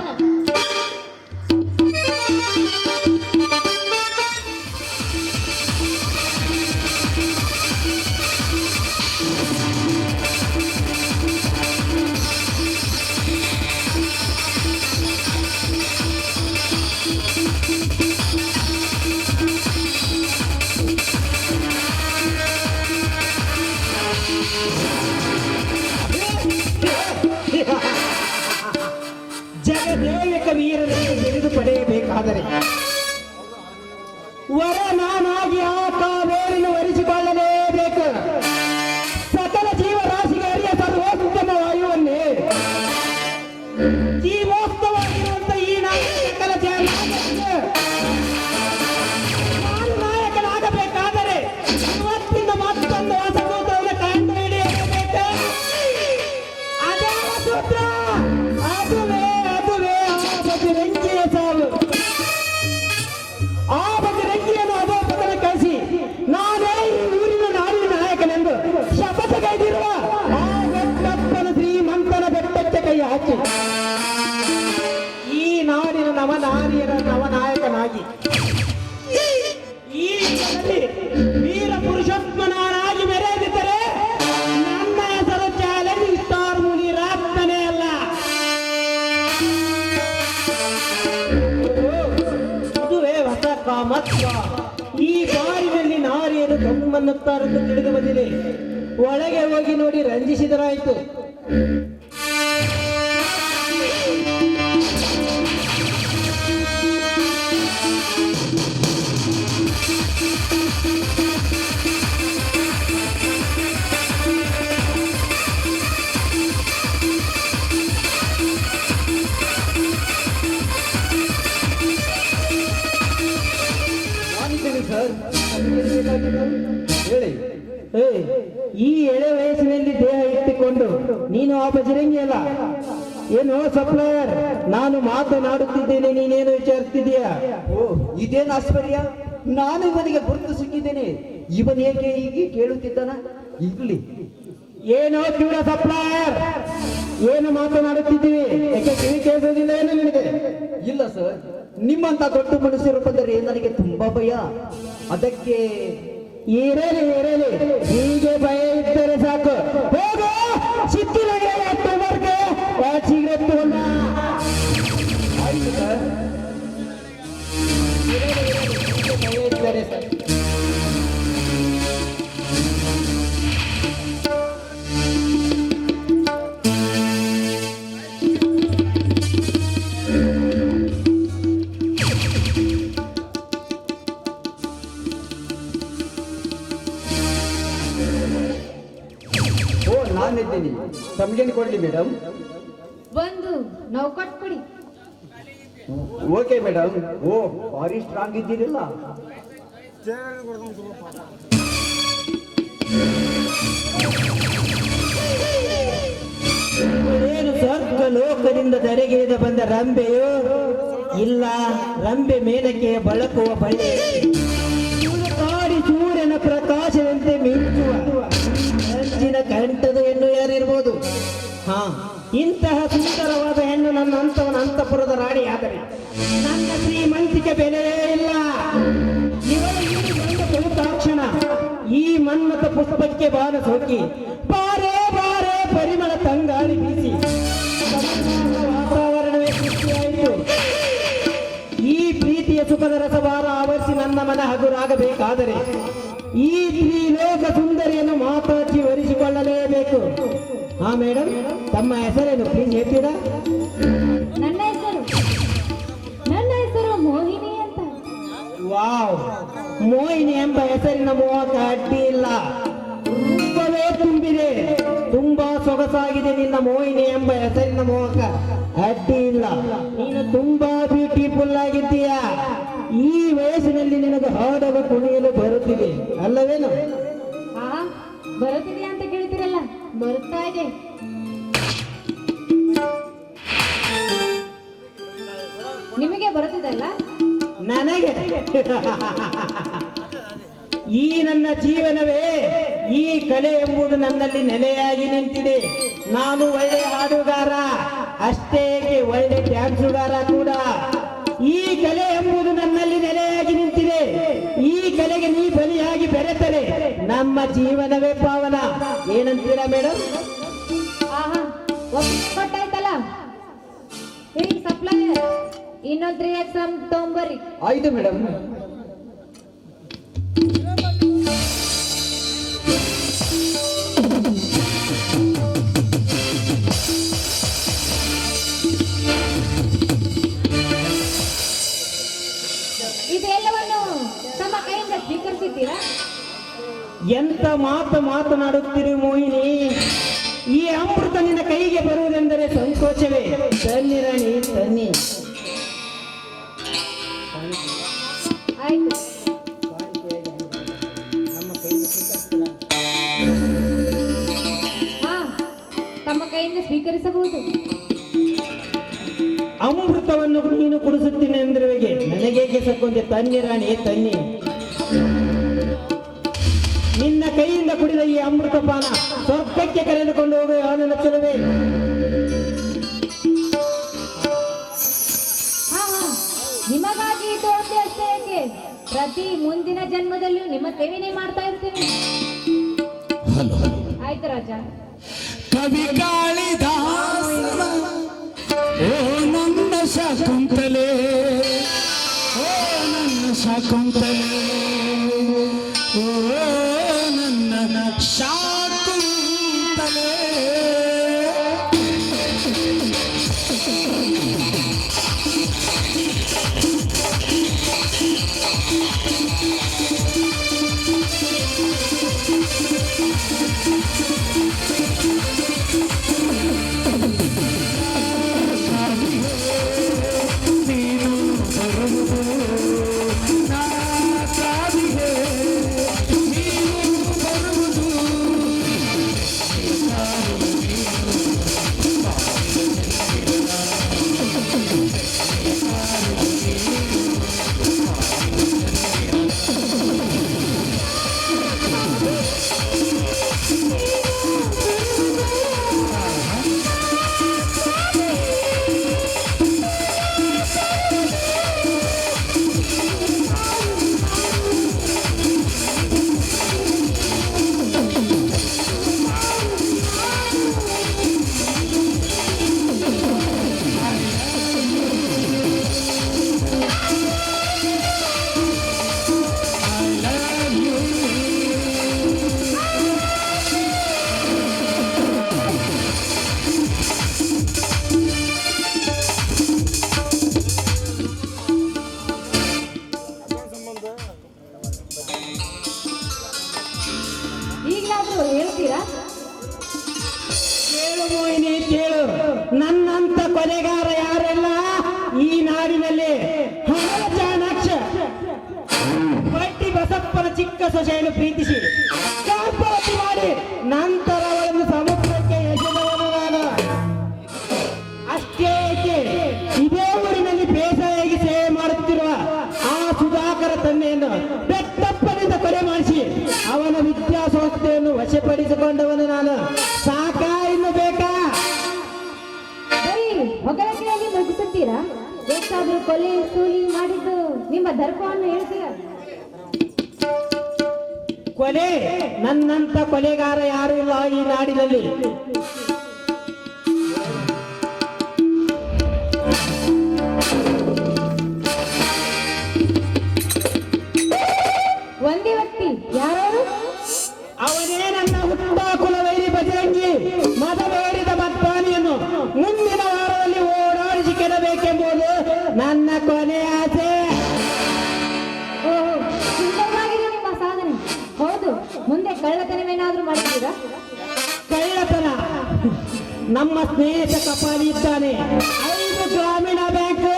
ಜಗದೇವಿಕ ವೀರರನ್ನು ಹಿಡಿದು ಪಡೆಯಬೇಕಾದರೆ ವರ ನಾನಾಗಿ ಆ ಕಾವೇರಿನ ವರಿಸಿಕೊಳ್ಳಲೇಬೇಕು. ಸಕಲ ಜೀವರಾಶಿಗೆ ಅರಿಯ ಸರ್ವೋತ್ತಮ ವಾಯುವನ್ನೇ ಜೀವೋತ್ತವಾಗಿರುವಂತ ಈ ಸಕಲ ನಾನು ನಾಯಕನಾಗಬೇಕಾದರೆ ಇವತ್ತಿಂದ ಮತ್ತೊಂದು ಹೊಸಭೂತವನ್ನು ಕಂಡು ಹಿಡಿಯಬೇಕು. ಅದೇ ಸೂತ್ರ ಅದುವೇ ಆ ಬದಿರಂಗಿಯ ಸಾವು. ಆ ಬದಿರಂಗಿಯನ್ನು ಅಧೋಪತನ ಕಳಿಸಿ ನಾನೇ ಈ ಊರಿನ ನಾಡಿನ ನಾಯಕನೆಂದು ಶಪಥಗೈದಿರುವ ಆ ಬೆಟ್ಟಪ್ಪನ ಶ್ರೀಮಂತನ ಬೆಟ್ಟಕ್ಕೆ ಕೈ ಹಾಕಿ ಈ ನಾಡಿನ ನವನಾರಿಯರ ನವನಾಯಕನಾಗಿ ಈ ಯುಗದಲ್ಲಿ ವೀರ ಪುರುಷೋತ್ತಮನಾಗಿ ಮೆರೆದಿದ್ದರೆ ನನ್ನ ಹೆಸರು ಚಾಲೆಂಜ್ ಸ್ಟಾರ್ ಮುನಿರಾತ್ಮನೇ ಅಲ್ಲ. ಇದುವೇ ಹೊಸ ಕಾಮತ್ವ. ಈ ಬಾರಿನಲ್ಲಿ ನಾರಿಯರು ಕಮ್ಮನ್ನುತ್ತಾರೆಂದು ತಿಳಿದು ಬಂದಿದೆ. ಒಳಗೆ ಹೋಗಿ ನೋಡಿ ರಂಜಿಸಿದರಾಯಿತು. ಹೇಳಿ ಈ ಎಳೆ ವಯಸ್ಸಿನಲ್ಲಿ ದೇಹ ಇಟ್ಟುಕೊಂಡು ನೀನು ಆ ಬಜರಂಗಿ ಅಲ್ಲ. ಏನು ಸಪ್ಲೈಯರ್, ನಾನು ಮಾತನಾಡುತ್ತಿದ್ದೇನೆ, ನೀನೇನು ವಿಚಾರಿಸ್ತಿದ್ದೀಯಾ? ಓ, ಇದೇನು ಆಶ್ಚರ್ಯ! ನಾನು ಇವನಿಗೆ ಗುರುತು ಸಿಕ್ಕಿದ್ದೇನೆ. ಇವನೇಕೆ ಹೀಗೆ ಕೇಳುತ್ತಿದ್ದಾನ? ಇರ್ಲಿ. ಏನೋ ಕಿವಿಡ ಸಪ್ಲೈಯರ್, ಏನು ಮಾತನಾಡುತ್ತಿದ್ದೀವಿ? ಯಾಕೆ ಕಿವಿ ಕೇಳಿಸೋದಿಲ್ಲ ಏನು ನಿನಗೆ? ಇಲ್ಲ ಸರ್, ನಿಮ್ಮಂತ ದೊಡ್ಡ ಮನುಷ್ಯರು ಬಂದರೆ ನನಗೆ ತುಂಬಾ ಭಯ. ಅದಕ್ಕೆ ಇರಲಿ ಹೀಗೆ ಭಯ ಇದ್ದರೆ ಸಾಕು. ಹೋಗು ಸಿಕ್ಕಿಲಗೆ ಅಕ್ಟೋಬರ್ಗೆ ಸಿಗರೆಟ್ ತಗೊಂಡ. ಆಯ್ತು ಸರ್. ಭಯ ಇದ್ದರೆ ಸರ್. ನಾನಿದ್ದೀನಿ. ತಮಗೇನು ಕೊಡ್ಲಿ ಮೇಡಮ್? ಒಂದು ನೌಕಟ್ ಕೊಡಿ. Okay madam. ಓ ಭಾರಿ ಸ್ಟ್ರಾಂಗ್ ಇದ್ದೀರಿಲ್ಲ. ಏನು ಸ್ವರ್ಗ ಲೋಕದಿಂದ ಧರೆಗಿಳಿದ ಬಂದ ರಂಬೆಯೋ ಇಲ್ಲ ರಂಬೆ ಮೇಲಕ್ಕೆ ಬಳಕುವ ಬಳ್ಳಿ ಕಾಡಿ ಸೂರ್ಯನ ಪ್ರಕಾಶದಂತೆ ಮಿಂಚುವ ಅಂಚಿನ ಕಂಠದ ಹೆಣ್ಣು ಯಾರಿರ್ಬೋದು? ಹಾ, ಇಂತಹ ಸುಂದರವಾದ ಹೆಣ್ಣು ನನ್ನ ಅಂತಪುರದ ರಾಣಿ ಆದರೆ ನನ್ನ ಶ್ರೀಮಂತಿಕೆ ಬೆಲೆಯೇ ಇಲ್ಲ. ಇವಳ ತಕ್ಷಣ ಈ ಮನ್ಮಥ ಪುಷ್ಪಕ್ಕೆ ಬಾಲ ಸೋಕಿ ಬಾರೆ ಬಾರೆ ಪರಿಮಳ ತಂಗಾಳಿ ಬೀಸಿ ವಾತಾವರಣವೇ ಸೃಷ್ಟಿಯಾಯಿತು. ಈ ಪ್ರೀತಿಯ ಸುಖದ ರಸಭಾರ ಆವರಿಸಿ ನನ್ನ ಮನ ಹಗುರಾಗಬೇಕಾದರೆ ಈ ತ್ರಿಲೋಕ ಸುಂದರಿಯನ್ನು ಮಾತಾಡಿ ವರಿಸಿಕೊಳ್ಳಲೇಬೇಕು. ಹಾ ಮೇಡಮ್, ತಮ್ಮ ಹೆಸರೇನು ಪ್ಲೀಸ್ ಹೇಳ್ತೀರಾ? ನನ್ನ ಹೆಸರು ಮೋಹಿನಿ ಅಂತ. ವಾವ್, ಮೋಹಿನಿ ಎಂಬ ಹೆಸರಿನ ಮೋಹಕ ಅಡ್ಡಿ ಇಲ್ಲ. ರೂಪವೇ ತುಂಬಿದೆ, ತುಂಬಾ ಸೊಗಸಾಗಿದೆ ನಿನ್ನ ಮೋಹಿನಿ ಎಂಬ ಹೆಸರಿನ ಮೋಹಕ ಅಡ್ಡಿ ಇಲ್ಲ. ನೀನು ತುಂಬಾ ಬ್ಯೂಟಿಫುಲ್ ಆಗಿದ್ದೀಯಾ. ಈ ವಯಸ್ಸಿನಲ್ಲಿ ನಿನಗೆ ಹಾಡಲು ಕುಣಿಯಲು ಬರುತ್ತಿದೆ ಅಲ್ಲವೇನು? ಆ ಬರುತ್ತಿದೆಯಾ ಅಂತ ಕೇಳ್ತಿರಲ್ಲ, ಬರುತ್ತಾ ಇದೆ. ನಿಮಗೆ ಬರುತ್ತಿದಲ್ಲ? ನನಗೆ ಈ ನನ್ನ ಜೀವನವೇ ಈ ಕಲೆ ಎಂಬುದು ನನ್ನಲ್ಲಿ ನೆಲೆಯಾಗಿ ನಿಂತಿದೆ. ನಾನು ಒಳ್ಳೆ ಹಾಡುಗಾರ ಅಷ್ಟೇ, ಒಳ್ಳೆ ಡ್ಯಾನ್ಸುಗಾರ ಕೂಡ. ಈ ಕಲೆ ಎಂಬುದು ನನ್ನಲ್ಲಿ ನೆಲೆಯಾಗಿ ನಿಂತಿದೆ. ಈ ಕಲೆಗೆ ನೀ ಬಲಿಯಾಗಿ ಬೆರೆತರೆ ನಮ್ಮ ಜೀವನವೇ ಪಾವನ. ಏನಂತೀರಾ ಮೇಡಮ್? ಆಹಾ, ಕೊಟ್ಟಾಯ್ತಲ್ಲ. ಸಪ್ಲೈಯರ್ ಇನ್ನೊಂದು 3 ಎಕ್ಸಾಮ್ ತೊಂಬರ್ರಿ. ಆಯ್ತು ಮೇಡಮ್. ಇದೆಲ್ಲವನ್ನು ತಮ್ಮ ಕೈಯಿಂದ ಸ್ವೀಕರಿಸಿದ್ದೀರಾ? ಎಂತ ಮಾತನಾಡುತ್ತೀರಿ ಮೋಹಿನಿ? ಈ ಅಮೃತ ನಿನ್ನ ಕೈಗೆ ಬರುವುದೆಂದರೆ ಸಂಕೋಚವೇ? ತನ್ನಿ ರಾಣಿ ತನ್ನಿ. ಆಯ್ತು. ಹಾ, ತಮ್ಮ ಕೈಯಿಂದ ಸ್ವೀಕರಿಸಬಹುದು. ಅಮೃತವನ್ನು ನೀನು ಕುಡಿಸುತ್ತೀನಿ ಎಂದ್ರವೆಗೆ ನನಗೇಕೆ ಸಕ್ಕೊಂದೆ? ತನ್ನಿ ರಾಣಿ ತನ್ನಿ. ನಿನ್ನ ಕೈಯಿಂದ ಕುಡಿದ ಈ ಅಮೃತ ಪಾನ ಸ್ವರ್ಗಕ್ಕೆ ಕರೆದುಕೊಂಡು ಹೋಗುವ ಆನಂದ ಚೆಲುವೆ. ಹಾ, ನಿಮಗಾಗಿ ಇದು ಒಂದೇ ಅಷ್ಟೇ ಏಕೆ, ಪ್ರತಿ ಮುಂದಿನ ಜನ್ಮದಲ್ಲೂ ನಿಮ್ಮ ಸೇವೆನೇ ಮಾಡ್ತಾ ಇರ್ತೀನಿ. ಹಲೋ ಆಯ್ತು ರಾಜ. ಕವಿ ಕಾಳಿದಾಸನ ಓ ನನ್ನ ಶಾಕುಂತಲೆ, ಓ ನನ್ನ ಶಾಕುಂತಲೆ, ಓ ನನ್ನ ಶಾಕುಂತಲೆ. ಈಗಲಾದ್ರೂ ಹೇಳ್ತೀರಾ? ಕೇಳು ಮೋಹಿನಿ ಕೇಳು, ನನ್ನಂತ ಕೊಲೆಗಾರ ಯಾರೆಲ್ಲ ಈ ನಾಡಿನಲ್ಲಿ. ಹಣದ ಚಾಣಾಕ್ಷ ಬಡ್ಡಿ ಬಸಪ್ಪನ ಚಿಕ್ಕ ಸೊಸೆಯನ್ನು ಪ್ರೀತಿಸಿ ಗರ್ಭವತಿ ಮಾಡಿ ನಂತರ ಅವಳನ್ನು ಸಮುದ್ರಕ್ಕೆ ಎಸೆದವನು ನಾನು. ಅಷ್ಟೇ ಏಕೆ, ಇದೇ ಊರಿನಲ್ಲಿ ಬೇಸಾಯಾಗಿ ಸೇವೆ ಮಾಡುತ್ತಿರುವ ಆ ಸುಧಾಕರ ತಂದೆಯನ್ನು ಬೆಟ್ಟಪ್ಪನಿಂದ ಕೊಲೆ ಮಾಡಿಸಿ ಅವನ ವಿದ್ಯಾಸಂಸ್ಥೆಯನ್ನು ವಶಪಡಿಸಿಕೊಂಡವನು ನಾನು. ಸಾಕಾ ಇನ್ನು ಬೇಕಾ? ಬರೀ ಹೊಗಳಕೆಯಾಗಿ ಮುಗಿಸುತ್ತೀರಾ? ಬೇಕಾದ್ರೂ ಕೊಲೆ ಸೂಲಿ ಮಾಡಿದ್ದು ನಿಮ್ಮ ದರ್ಪವನ್ನು ಹೇಳ್ತೀರಾ? ಕೊಲೆ ನನ್ನಂತ ಕೊಲೆಗಾರ ಯಾರು ಇಲ್ಲ ಈ ನಾಡಿನಲ್ಲಿ. ಒಂದೇ ವ್ಯಕ್ತಿ ಯಾರು? ಅವನೇ ನನ್ನ ಹುಟ್ಟ ಕುಲವೈರಿ ಬಜರಂಗಿ ಮದವೇರಿದ ಮತ್ತಾನಿಯನ್ನು ಮುಂದಿನ ವಾರದಲ್ಲಿ ಓಡಾಡಿಸಿ ಕೆಡಬೇಕೆಂಬುದು ನನ್ನ ಕೊನೆ ಆಸೆ. ಓಹೋ, ಸುಂದರವಾಗಿದೆ ನಿಮ್ಮ ಸಾಧನೆ. ಹೌದು, ಮುಂದೆ ಕಳ್ಳತನವೇನಾದ್ರೂ ಮಾಡಿದ್ದೀರಾ? ಕಳ್ಳತನ ನಮ್ಮ ಸ್ನೇಹಿತ ಕಪಾಲಿ ಇದ್ದಾನೆ. 5 ಗ್ರಾಮೀಣ ಬ್ಯಾಂಕ್,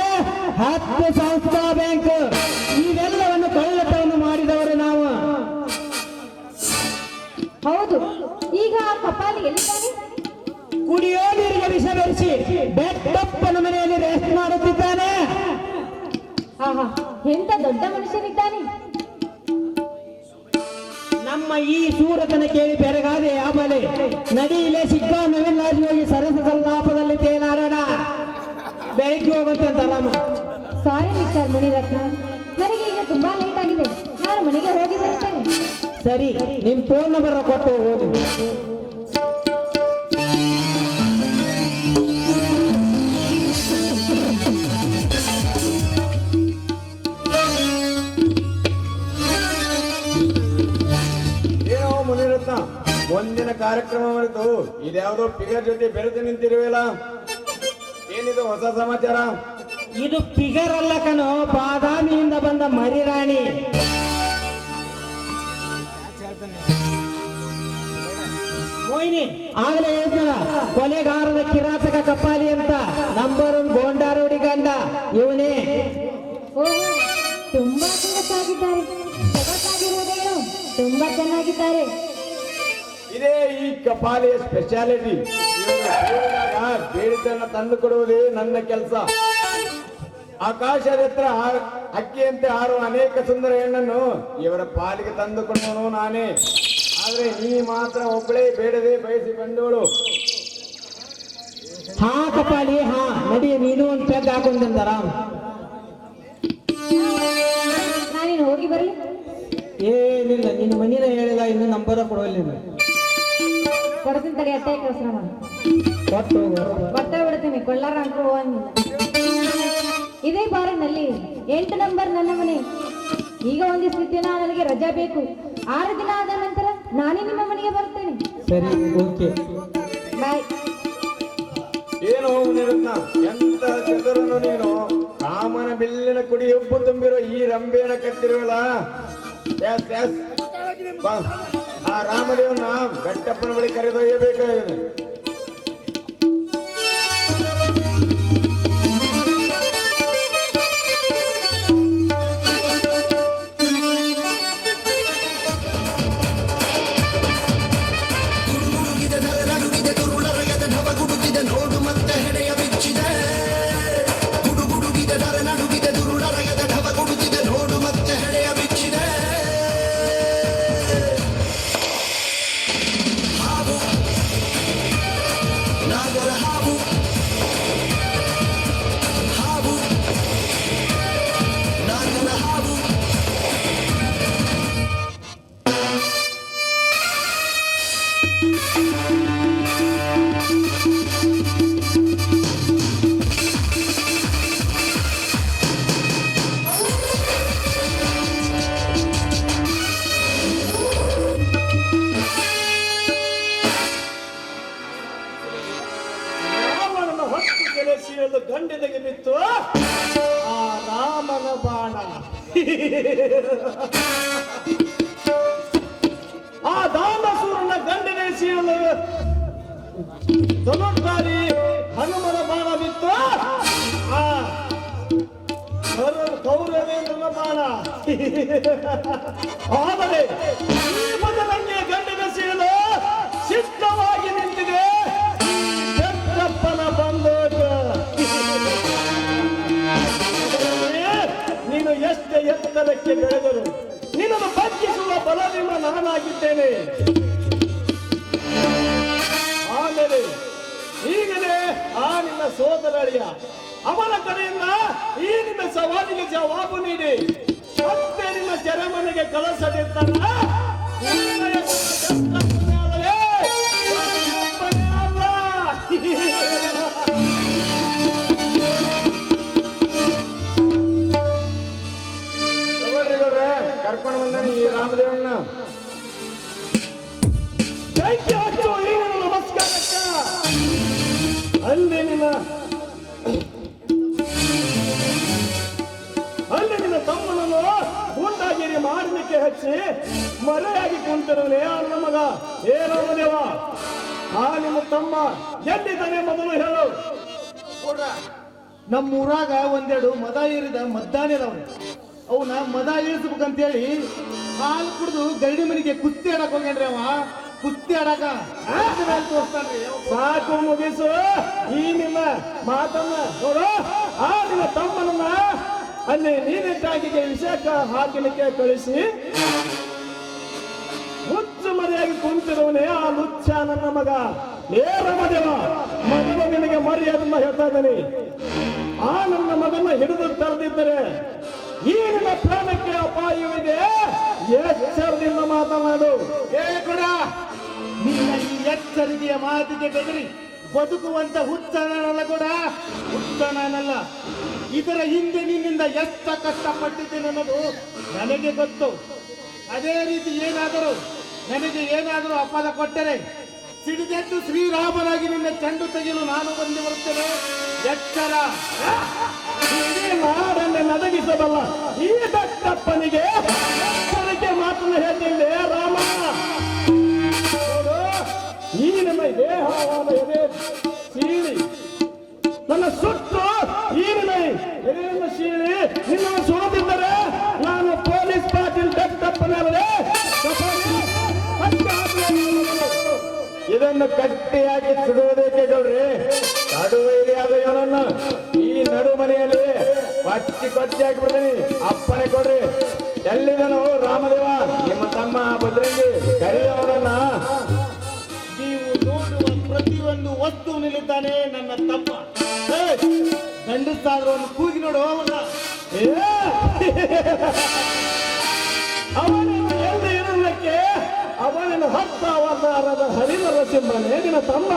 10 ಸಂಸ್ಥಾ ಬ್ಯಾಂಕ್, ಇವೆಲ್ಲವನ್ನು ಕಳ್ಳತನ ಮಾಡಿದವರು ನಾವು. ಹೌದು, ಈಗ ಆ ಕಪಾಲಿ ಎಲ್ಲಿದ್ದಾನೆ? ಕುಡಿಯೋ ನೀರಿಗೆ ವಿಷ ಬೆರೆಸಿ ಬೆಟ್ಟಪ್ಪನ ಮನೆಯಲ್ಲಿ ರೆಸ್ಟ್ ಮಾಡುತ್ತಿದ್ದಾನೆ. ಆಹಾ, ಎಂತ ದೊಡ್ಡ ಮನುಷ್ಯನಿದ್ದಾನೆ. ನಮ್ಮ ಈ ಸೂರತನ ಕೇಳಿ ಬೆರಗಾದೆ ಆಮೇಲೆ ನಡಿಯಿಲೆ ಸಿಕ್ಕ ನವಿಲಾಜಿ ಹೋಗಿ ಸರಸ ಸಲ್ಲಾಪದಲ್ಲಿ ತೇಲಾಡೋಣ. ಬೆಳಿಗ್ಗೆ ಹೋಗುತ್ತಂತ ರಾಮ. ಸಾರಿ ಮಿಸ್ಟರ್ ಮುನಿರತ್ನ, ನನಗೆ ಈಗ ತುಂಬಾ ಲೇಟ್ ಆಗಿದೆ. ನಾನು ಮನೆಗೆ ಹೋಗಿ ಬರ್ತೇನೆ. ಸರಿ, ನಿಮ್ ಫೋನ್ ನಂಬರ್ ಕೊಟ್ಟು ಹೋಗಿ. ಏನೋ ಮುನಿರತ್ನ, ಮುಂದಿನ ಕಾರ್ಯಕ್ರಮ ಮಾಡಿತು ಇದ್ಯಾವುದೋ ಫಿಗರ್ ಜೊತೆ ಬೆರೆತು ನಿಂತಿರುವಲ್ಲ, ಏನಿದು ಹೊಸ ಸಮಾಚಾರ? ಇದು ಫಿಗರ್ ಅಲ್ಲ ಕಣೋ, ಬಾದಾಮಿಯಿಂದ ಬಂದ ಮರಿರಾಣಿ. ಮೋಹಿನಿ ಆಗಲೇ ಹೇಳ್ತಾರ, ಕೊಲೆಗಾರರ ಕಿರಾತಕ ಕಪಾಲಿ ಅಂತ. ನಂಬರ್ 1 ಗೋಂಡಾರೋಡಿ ಗಂಡ ಇವನೇ. ಓಹೋ, ತುಂಬಾ ಸೊಗಸಾಗಿದ್ದಾರೆ. ಸೊಗಸಾಗಿರುವುದೇನು, ತುಂಬಾ ಚೆನ್ನಾಗಿದ್ದಾರೆ. ಇದೇ ಈ ಕಪಾಲಿಯ ಸ್ಪೆಷಾಲಿಟಿ. ಬೇಡಿದ್ದನ್ನ ತಂದು ಕೊಡುವುದೇ ನನ್ನ ಕೆಲಸ. ಆಕಾಶದ ಎತ್ತರ ಹಕ್ಕಿಯಂತೆ ಹಾರುವ ಅನೇಕ ಸುಂದರ ಹೆಣ್ಣನ್ನು ಇವರ ಪಾಲಿಗೆ ತಂದುಕೊಂಡವನು ನಾನೇ. ಆದ್ರೆ ನೀ ಮಾತ್ರ ಒಬ್ಬಳೇ ಬೇಡದೆ ಬಯಸಿ ಬಂದವಳು. ಹಾ ಕಪಾಲಿ, ಹಾ ನಡಿ, ನೀನು ಒಂದು ಪೆಗ್ ಹಾಕೊಂಡಂತ ರಾಮ್. ನಾನೇನು ಹೋಗಿ ಬರಲಿ? ಏನಿಲ್ಲ, ನಿನ್ನ ಮನೇನ ಹೇಳಿದ, ಇನ್ನು ನಂಬರ ಕೊಡೋಲ್ಲ ನೀನು. ಕೊಡ್ತೀನಿ ತಡಿ, ಅಟ್ಟೆ ಕೆಲಸ ಮಾಡಿ ಕೊಟ್ಟು ಬಟ್ಟೆ ಬಿಡ್ತೀನಿ, ಕೊಳ್ಳಾರ ಅಂತ ಹೋಗಂಗಿಲ್ಲ. ಇದೇ ಬಾರಿನಲ್ಲಿ 8 ನಂಬರ್ ನನ್ನ ಮನೆ. ಈಗ ಒಂದಿಷ್ಟು ದಿನ ನನಗೆ ರಜಾ ಬೇಕು. 6 ದಿನ ಆದ ನಂತರ ನಾನೇ ನಿಮ್ಮ ಮನೆಗೆ ಬರ್ತೇನೆ. ಸರಿ, ಓಕೆ ಬಾಯ್. ಏನು ಮುನಿರತ್ನ, ಎಂತ ಚತುರನು ನೀನು. ಕಾಮನ ಬಿಲ್ಲಿನ ಕುಡಿ ಉಪ್ಪು ತುಂಬಿರೋ ಈ ರಂಬೆಯನ್ನು ಕಟ್ಟಿರುವಲ್ಲ. ಎಸ್ ಎಸ್, ಬಾ, ಆ ರಾಮದೇವನ ಗಟ್ಟಪ್ಪನ ಬಳಿ ಕರೆದೊಯ್ಯಬೇಕಾಗಿದೆ. ಕೆಲಸಿಯನ್ನು ಗಂಡಿನೆಗೆ ಬಿತ್ತು ಆ ರಾಮನ ಬಾಣ. ಆ ದಾಮಸೂರನ ಗಂಡಿನ ಸೀಳಲು ಧನುರ್ಧಾರಿ ಹನುಮನ ಬಾಣ ಬಿತ್ತು ಆ ಕೌರವೇಂದ್ರನ ಬಾಣ. ಆದರೆ ಈ ಬದಲಂಗೆ ಗಂಡಿನ ಸೀಳು ಸಿದ್ಧವಾಗಿ ನಿಂತಿದೆ ಬೆಟ್ಟಪ್ಪನ ಬಂದೋಟ. ನೀನು ಎಷ್ಟು ಎತ್ತರಕ್ಕೆ ಬೆಳೆದರು ನಿನ್ನನ್ನು ಬಗ್ಗಿಸುವ ಬಲವಿಮ ನಾನಾಗಿದ್ದೇನೆ. ಆಮೇಲೆ ಈಗಲೇ ಆ ನಿನ್ನ ಸೋದರಳಿಯ ಅವನ ಕಡೆಯಿಂದ ಈ ನಿನ್ನ ಸವಾಲಿಗೆ ಜವಾಬು ನೀಡಿ ಮತ್ತೆ ನಿನ್ನ ಸೆರೆಮನೆಗೆ ಕಳಿಸದಿರ್ತಾನ. ಕರ್ಕೊಂಡು ಬಂದಾನೆ ಈ ರಾಮದೇವಣ್ಣ. ನಮಸ್ಕಾರಕ್ಕ. ಅಲ್ಲಿ ನಿನ್ನ ತಮ್ಮನನ್ನು ಗೂಂಡಾಗಿರಿ ಮಾಡಲಿಕ್ಕೆ ಹಚ್ಚಿ ಮರೆಯಾಗಿ ಕುಂತಿರಲೇ ಅನ್ನ ಮಗ. ಏ ರಾಮದೇವ, ಆ ನಿಮ್ಮ ತಮ್ಮ ಎಲ್ಲಿದ್ದಾನೆ ಮೊದಲು ಹೇಳು. ನಮ್ಮ ಊರಾಗ ಒಂದೆರಡು ಮದ ಏರಿದ ಮದ್ದಾನಿದವ್ರು. ಅವನ ಮದ ಇಳಿಸ್ಬೇಕಂತೇಳಿ ಹಾಲು ಕುಡಿದು ಗರಡಿ ಮನೆಗೆ ಕುಸ್ತಿ ಆಡಕ್ ಹೋಗ್ಯಾನ್ರಿ. ಅವ ಕುಸ್ತಿ ಆಡಕ ತೋರಿಸ್ತಾನ್ರಿ. ಸಾಕು, ಮುಗಿಸು ಈ ನಿಮ್ಮ ಮಾತನ್ನ. ನೋಡು, ಆ ನಿನ್ನ ತಮ್ಮನನ್ನ ಅಲ್ಲಿ ನೀರಿಟ್ಟಾಗಿಗೆ ವಿಷಾಕ ಹಾಕಲಿಕ್ಕೆ ಕಳಿಸಿ ಹುಚ್ಚು ಮರೆಯಾಗಿ ಕುಂತಿರುವನೇ ಆ ಲುಚ್ಚ ನನ್ನ ಮಗ. ಏ ರಾಮದೇವ, ಮಗನ ನಿನಗೆ ಮರ್ಯಾದನ್ನ ಹೇಳ್ತಾ ಇದ್ದಾನೆ. ಆ ನನ್ನ ಮಗನ ಹಿಡಿದು ತರದಿದ್ದರೆ ಈ ನಿನ್ನ ಪ್ರಾಣಕ್ಕೆ ಅಪಾಯವಿದೆ. ಎಚ್ಚರದಿಂದ ಮಾತನಾಡು. ಕೂಡ ನಿನ್ನ ಈ ಎಚ್ಚರಿಕೆಯ ಮಾತಿಗೆ ಬೆದರಿ ಬದುಕುವಂತ ಹುಚ್ಚನಲ್ಲ, ಕೂಡ ಹುಚ್ಚನಲ್ಲ. ಇದರ ಹಿಂದೆ ನಿನ್ನಿಂದ ಎಷ್ಟು ಕಷ್ಟಪಟ್ಟಿದ್ದೇನೆ ಅನ್ನೋದು ನನಗೆ ಗೊತ್ತು. ಅದೇ ರೀತಿ ನನಗೆ ಏನಾದರೂ ಅಪದ ಕೊಟ್ಟರೆ ಸಿಡಿದೆದ್ದು ಶ್ರೀರಾಮನಾಗಿ ನಿನ್ನ ಚೆಂಡು ತೆಗೆಯಲು ನಾನು ಬಂದು ಬರುತ್ತೇನೆ. ಎಚ್ಚರ. ನಾಡನ್ನೇ ನದಗಿಸಬಲ್ಲ ಈ ಬೆಟ್ಟಪ್ಪನಿಗೆ ಎಚ್ಚರಿಕೆ ಮಾತನ್ನು ಹೇಳಿದ್ದೆ ರಾಮ. ಈ ನಮ್ಮ ದೇಹವಾದ ಎದೆ ಸೀಳಿ ನನ್ನ ಸುಟ್ಟು ಈ ಎದೆಯನ್ನು ಸೀಳಿ ನಿನ್ನನ್ನು ಸುಡುತ್ತಿದ್ದರೆ ನಾನು ಪೊಲೀಸ್ ಪಾಟೀಲ್ ಬೆಟ್ಟಪ್ಪನವರೇ. ಇದನ್ನು ಗಟ್ಟಿಯಾಗಿ ಸುಡುವುದಕ್ಕೆ ಗೌಡ್ರಿ. ನಡುವೈರಿಯಾದ ಇವನನ್ನು ಈ ನಡು ಮನೆಯಲ್ಲಿ ಕೊಚ್ಚಿ ಹಾಕಿಬಿಡ್ತೀನಿ. ಅಪ್ಪನೆ ಕೊಡ್ರಿ. ಎಲ್ಲಿದನು ರಾಮದೇವ ನಿಮ್ಮ ತಮ್ಮ ಬದ್ರಂಗಿ ಕರೆಯವರನ್ನ. ನೀವು ನೋಡುವ ಪ್ರತಿಯೊಂದು ವಸ್ತುವಿನಲ್ಲಿದ್ದಾನೆ ನನ್ನ ತಮ್ಮ. ಗಂಡಸಾದ್ರೂ ಒಂದು ಕೂಗಿ ನೋಡು ಅವನ. ಅವನನ್ನು ಎಲ್ಲಿ ಇರಲಿಕ್ಕೆ ಅವನನ್ನು 10 ಅವತಾರದ ಹರಿವರ ಸಿಂಹನೇ ನಿನ್ನ ತಮ್ಮ.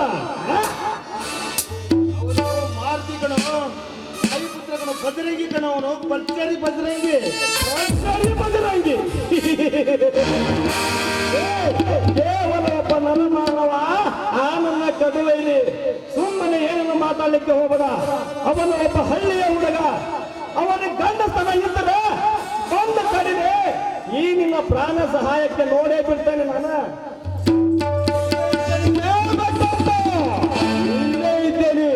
ಮಾರುತಿ ಕಣೋ, ಹರಿಪುತ್ರ ಕಣೋ, ಬಜರಂಗಿ ಕಣವನು, ಬಚ್ಚರಿ ಬಜರಂಗಿ. ಕೇವಲ ಒಬ್ಬ ನನ್ನ ಮಾನವ, ಆ ನನ್ನ ಕಡುವೈರಿ. ಸುಮ್ಮನೆ ಏನನ್ನು ಮಾತಾಡ್ಲಿಕ್ಕೆ ಹೋಗಬೇಡ. ಅವನು ಒಬ್ಬ ಹಳ್ಳಿಯ ಹುಡುಗ. ಅವನಿಗೆ ಗಂಡಸ್ತನ ಇದ್ದರೆ ಬಂದ ಕಡಿಮೆ ಈ ನಿನ್ನ ಪ್ರಾಣ ಸಹಾಯಕ್ಕೆ ನೋಡೇ ಬಿಡ್ತೇನೆ ನಾನು. ಇಲ್ಲೇ ಇದ್ದೇನೆ.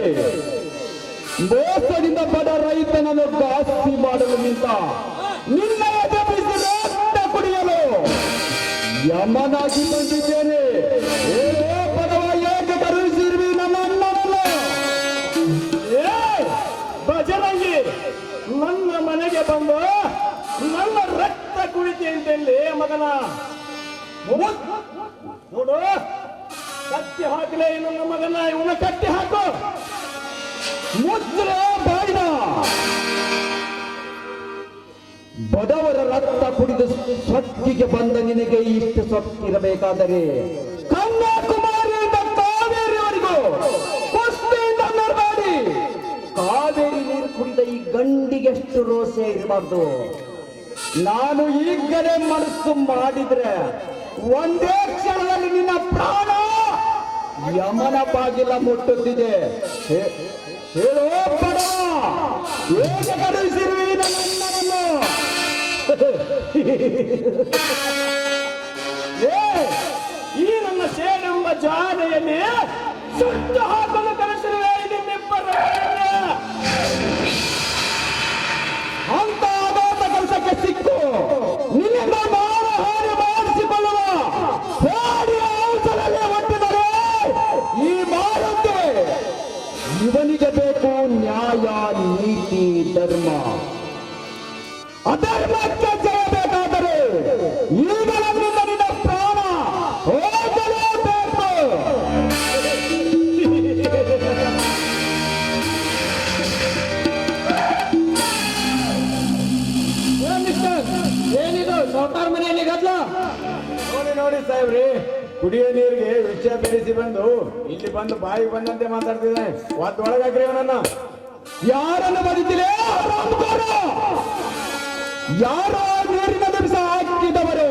ಮೋಸದಿಂದ ಬಡ ರೈತನನ್ನು ಆಸ್ತಿ ಮಾಡಲು ನಿಂತ ನಿನ್ನ ಎದುರಿಸಿ ರಕ್ತ ಕುಡಿಯಲು ಯಮನಾಗಿ ಬಂದಿದ್ದೇನೆ. ಬಡವ ಏಕೆ ಕರುಣಿಸಿರ್ವಿ ನನ್ನ ಅಣ್ಣನಲ್ಲ. ಬಜರಂಗಿ, ನನ್ನ ಮನೆಗೆ ಬಂದು ನನ್ನ ರಕ್ತ ಕುಡಿತಿ ಅಂತೇಳಿ ಮಗನ. ನೋಡು, ಕತ್ತಿ ಹಾಕಲೇ ನನ್ನ ಮಗನ. ಇವನ ಕತ್ತಿ ಹಾಕು. ಮುದ್ರ ಬಾಯಿನ ಬಡವರ ರಕ್ತ ಕುಡಿದು ಸ್ವತ್ತಿಗೆ ಬಂದ ನಿನಗೆ ಇಷ್ಟು ಸೊತ್ತಿರಬೇಕಾದರೆ ಕನ್ಯಾಕುಮಾರಿಯಿಂದ ಕಾವೇರಿಯವರೆಗೂ ಕುಸ್ತಿಯಿಂದ ನಡಾಡಿ ಕಾವೇರಿ ನೀರು ಕುಡಿದ ಈ ಗಂಡಿಗೆಷ್ಟು ರೋಷ ಇರಬಾರ್ದು. ನಾನು ಈಗಲೇ ಮನಸ್ಸು ಮಾಡಿದ್ರೆ ಒಂದೇ ಕ್ಷಣದಲ್ಲಿ ನಿನ್ನ ಪ್ರಾಣ ಯಮನ ಬಾಗಿಲ ಮುಟ್ಟುತ್ತಿದೆ. ಹೇಳೋ ಬಡವ, ಹೇಗೆ ಕಳುಹಿಸಿರುವಿ ನನ್ನನ್ನು? ಈ ನನ್ನ ಸೇನೆಂಬ ಜಾನೆಯಲ್ಲಿ ಸುಟ್ಟು ಹಾಕಲು ಕಳಿಸಿರುವೆ ನಿಮ್ಮಿಬ್ಬರ ಅಂತ ಆಘಾತ ಕೆಲಸಕ್ಕೆ ಸಿಕ್ಕು ನಿನ್ನಿಂದ ಮಾನ ಹಾನಿ ಮಾಡಿಸಿಕೊಳ್ಳುವ ಪ್ರಾಣಿಯ ಔಷಧವೇ ಒಟ್ಟಿದರೆ ಈ ಮಾನಕ್ಕೆ ಇವನಿಗೆ ಬೇಕು ನ್ಯಾಯ ನೀತಿ ಧರ್ಮ. ಅಧರ್ಮಕ್ಕೆ ಜಯಬೇಕಾದರೆ ಈಗಲಿಂದ ನಿನ್ನ ಪ್ರಾಣ ಹೋಗಲೇಬೇಕು. ಏನಿದು ಸಾವುಕಾರ ಮನೆಯಲ್ಲಿ ಗದ್ಲ? ನೋಡಿ ನೋಡಿ ಸಾಹೇಬ್ರಿ, ಕುಡಿಯೋ ನೀರಿಗೆ ವಿಷ ಬೆರೆಸಿ ಬಂದು ಇಲ್ಲಿ ಬಂದು ಬಾಯಿಗೆ ಬಂದಂತೆ ಮಾತಾಡ್ತಿದ್ದಾನೆ. ಒಳಗಾಕ್ರಿ ಅವನನ್ನ. ಯಾರನ್ನು ಬದುಕಿಲೆ ಯಾರೋ ನೀರಿನ ದಿವಸ ಹಾಕಿದವರು.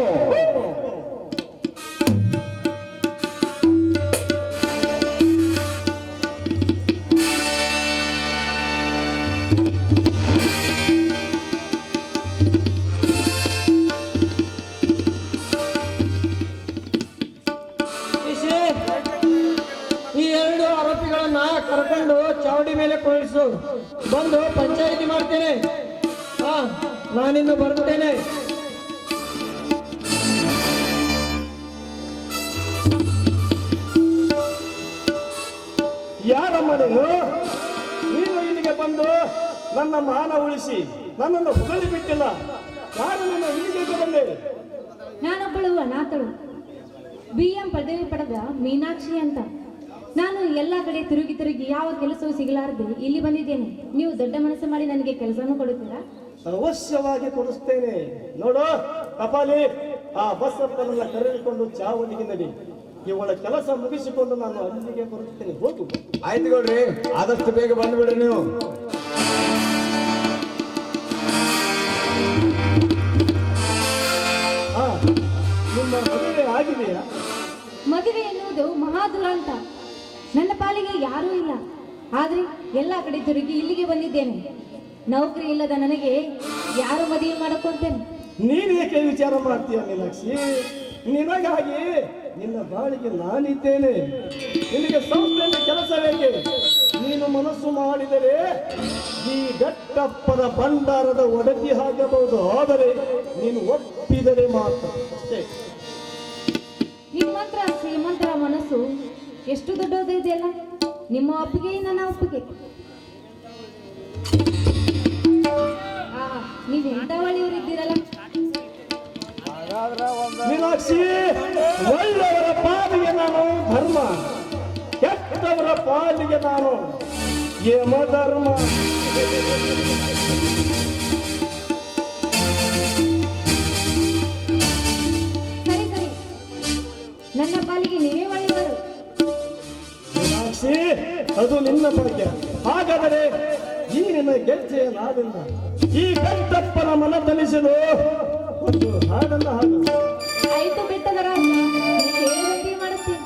ಈ ಎರಡು ಆರೋಪಿಗಳನ್ನ ಕರ್ಕೊಂಡು ಚಾವಡಿ ಮೇಲೆ ಕುಳಿಸು. ಬಂದು ಪಂಚಾಯಿತಿ ಮಾಡ್ತೇನೆ. ಹಾ, ನಾನಿನ್ನು ಬರುತ್ತೇನೆ. ಯಾರಮ್ಮ ನೀನು ಇಲ್ಲಿಗೆ ಬಂದು ನನ್ನ ಮಾನ ಉಳಿಸಿ ನನ್ನನ್ನು ಹೊಗಳಿ ಬಿಟ್ಟಿಲ್ಲ. ನಾನು ನನ್ನ ಇಲ್ಲಿಗೆ ಬಂದೆ. ನಾನೊಬ್ಬಳು ಅನಾಥಳು, BM ಪದವಿ ಪಡೆದ ಮೀನಾಕ್ಷಿ ಅಂತ. ನಾನು ಎಲ್ಲ ಕಡೆ ತಿರುಗಿ ಯಾವ ಕೆಲಸವೂ ಸಿಗಲಾರದೆ ಇಲ್ಲಿ ಬಂದಿದ್ದೇನೆ. ನೀವು ದೊಡ್ಡ ಮನಸ್ಸು ಮಾಡಿ ನನಗೆ ಕೆಲಸನೂ ಕೊಡುತ್ತೀರಾ? ಅವಶ್ಯವಾಗಿ ಕೊಡಿಸ್ತೇನೆ. ನೋಡು ಕಪಾಲಿ, ಆ ಬಸ್ಸಪ್ಪನನ್ನ ಕರೆದುಕೊಂಡು ಚಾವಣಿಗೆ ನಡಿ. ಇವಳ ಕೆಲಸ ಮುಗಿಸಿಕೊಂಡು ನಾನು ಅಲ್ಲಿಗೆ ಬರುತ್ತೇನೆ. ಹೋಗು. ಆಯ್ತು ಗೌಡ್ರಿ, ಆದಷ್ಟು ಬೇಗ ಬಂದ್ಬಿಡ್ರಿ ನೀವು. ಹಾ, ನಿಮ್ಮ ಮದುವೆ ಆಗಿದೆಯಾ? ಮದುವೆ ಎನ್ನುವುದು ಮಹಾ ದುರಂತ. ನನ್ನ ಪಾಲಿಗೆ ಯಾರೂ ಇಲ್ಲ. ಆದ್ರೆ ಎಲ್ಲ ಕಡೆ ತಿರುಗಿ ಇಲ್ಲಿಗೆ ಬಂದಿದ್ದೇನೆ. ನೌಕರಿ ಇಲ್ಲದ ನನಗೆ ಯಾರು ಮದುವೆ ಮಾಡಕೊಂತೇನೆ? ನೀನು ಏಕೆ ವಿಚಾರ ಮಾಡ್ತೀಯ ಮೀನಾಕ್ಷಿ? ನಿನಗಾಗಿ ನಿನ್ನ ಬಾಳಿಗೆ ನಾನಿದ್ದೇನೆ. ನಿನಗೆ ಸಂಸ್ಥೆಯಲ್ಲಿ ಕೆಲಸ ಬೇಕೆ? ನೀನು ಮನಸ್ಸು ಮಾಡಿದರೆ ಈ ಗಟ್ಟಪ್ಪನ ಭಂಡಾರದ ಒಡತಿ ಆಗಬಹುದು. ಆದರೆ ನೀನು ಒಪ್ಪಿದರೆ ಮಾತ್ರ ಅಷ್ಟೇ. ನಿಮ್ಮಂತ್ರ ಶ್ರೀಮಂತರ ಮನಸ್ಸು ಎಷ್ಟು ದೊಡ್ಡದಿದೆಯಲ್ಲ. ನಿಮ್ಮ ಒಪ್ಪಿಗೆ ನನ್ನ ಒಪ್ಪಿಗೆ. ನೀವು ಎಂತ ಒಳ್ಳೆಯವರಿದ್ದೀರಲ್ಲ. ಮೀನಾಕ್ಷಿ, ಒಳ್ಳೆಯವರ ಪಾಲಿಗೆ ನಾನು ಧರ್ಮ, ಕೆಟ್ಟವರ ಪಾಲಿಗೆ ನಾನು ಯಮಧರ್ಮ. ಸರಿ ಸರಿ, ನನ್ನ ಪಾಲಿಗೆ ನೀವೇ ಒಳ್ಳೆಯವರು. ಮೀನಾಕ್ಷಿ, ಅದು ನಿನ್ನ ಭಾಗ್ಯ. ಹಾಗಾದರೆ ಈ ನಿನ್ನ ಗೆಜ್ಜೆಯ ನಾದನ್ನ ಈ ಗಂಟಪ್ಪನ ಮನ ತನಿಸಲು ಒಂದು ಹಾಡನ್ನ ಹಾಡು. ಆಯ್ತು ಬಿಟ್ಟದರ ಹೇಳಿ ಮಾಡುತ್ತೇನೆ.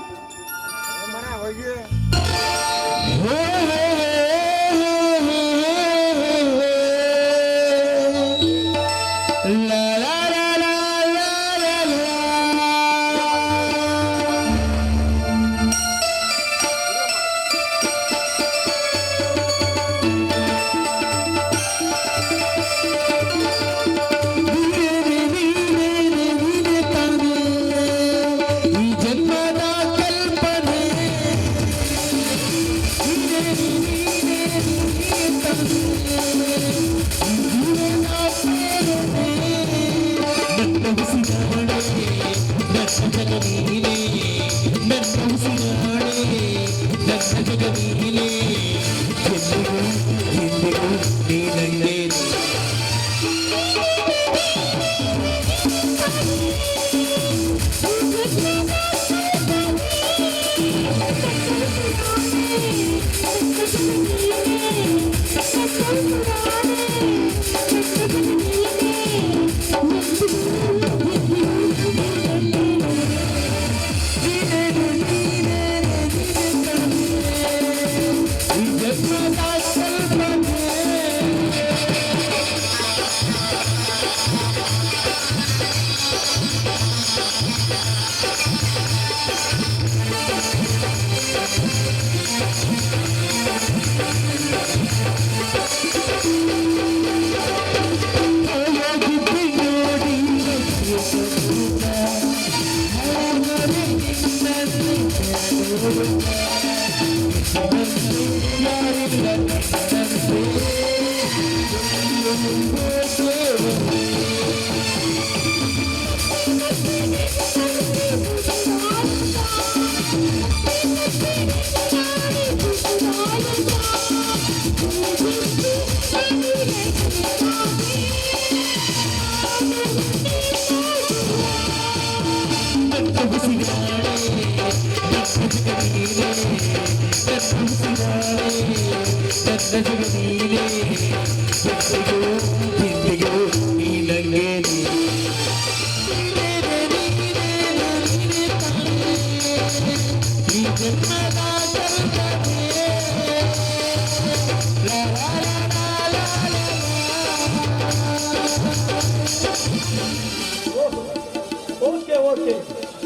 ಓಕೆ ಓಕೆ,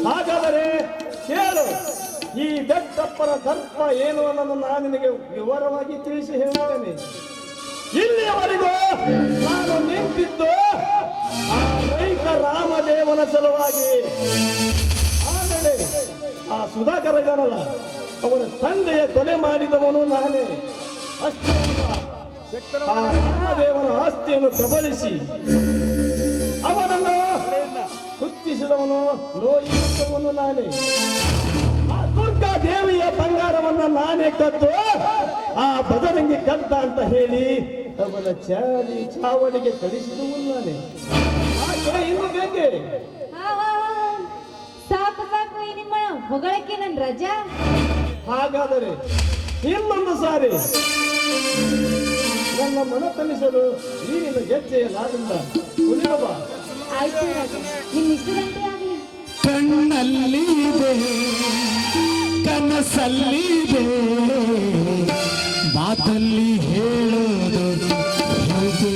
ಹಾಗಾದರೆ ಕೇಳು. ಈ ಬೆಟ್ಟಪ್ಪನ ದರ್ಪ ಏನು ಅನ್ನೋದನ್ನು ನಾನು ನಿನಗೆ ವಿವರವಾಗಿ ತಿಳಿಸಿ ಹೇಳುತ್ತೇನೆ. ಇಲ್ಲಿಯವರೆಗೂ ನಾನು ನಿಂತಿದ್ದು ಆ ರೈತ ರಾಮದೇವನ ಸಲುವಾಗಿ. ಆದರೆ ಆ ಸುಧಾಕರ ಜನಲ್ಲ, ಅವನ ತಂದೆಯ ಕೊಲೆ ಮಾಡಿದವನು ನಾನೇ. ಅಷ್ಟೇ ಅಲ್ಲ, ಆ ರಾಮದೇವನ ಆಸ್ತಿಯನ್ನು ಕಬಳಿಸಿ ಅವನನ್ನು ಹುಟ್ಟಿಸಿದವನು, ನೋಯಿಸಿದವನು ನಾನೇ. ಆ ದುರ್ಗಾ ದೇವಿಯ ಬಂಗಾರವನ್ನ ನಾನೇ ಕದ್ದು ಆ ಬದರಂಗಿ ಕದ್ದ ಅಂತ ಹೇಳಿ ಅವನ ಚಾವಣಿಗೆ ಕಳಿಸಿದವನು ನಾನೇ. ಇನ್ನು ಬೇಕೆ? ಸಾಕು ಸಾಕು, ಈ ನಿಮ್ಮ ಹೊಗಳಕ್ಕೆ ನನ್ ರಜಾ. ಹಾಗಾದರೆ ಇನ್ನೊಂದು ಸಾರಿ ನನ್ನ ಮನ ತಣಿಸಲು ನೀರಿನ ಗೆಜ್ಜೆಯ ನಾದಿಂದ ಉಳಿಯಬ. ಆಯ್ತು ರಾಜ, ನಿಮ್ ಇಷ್ಟದಂತೆ ಆಗ್ಲಿ. ಕಣ್ಣಲ್ಲಿದೆ ಕನಸಲ್ಲಿದೆ ಮಾತಲ್ಲಿ ಹೇಳೋದು ಹೇಗೆ?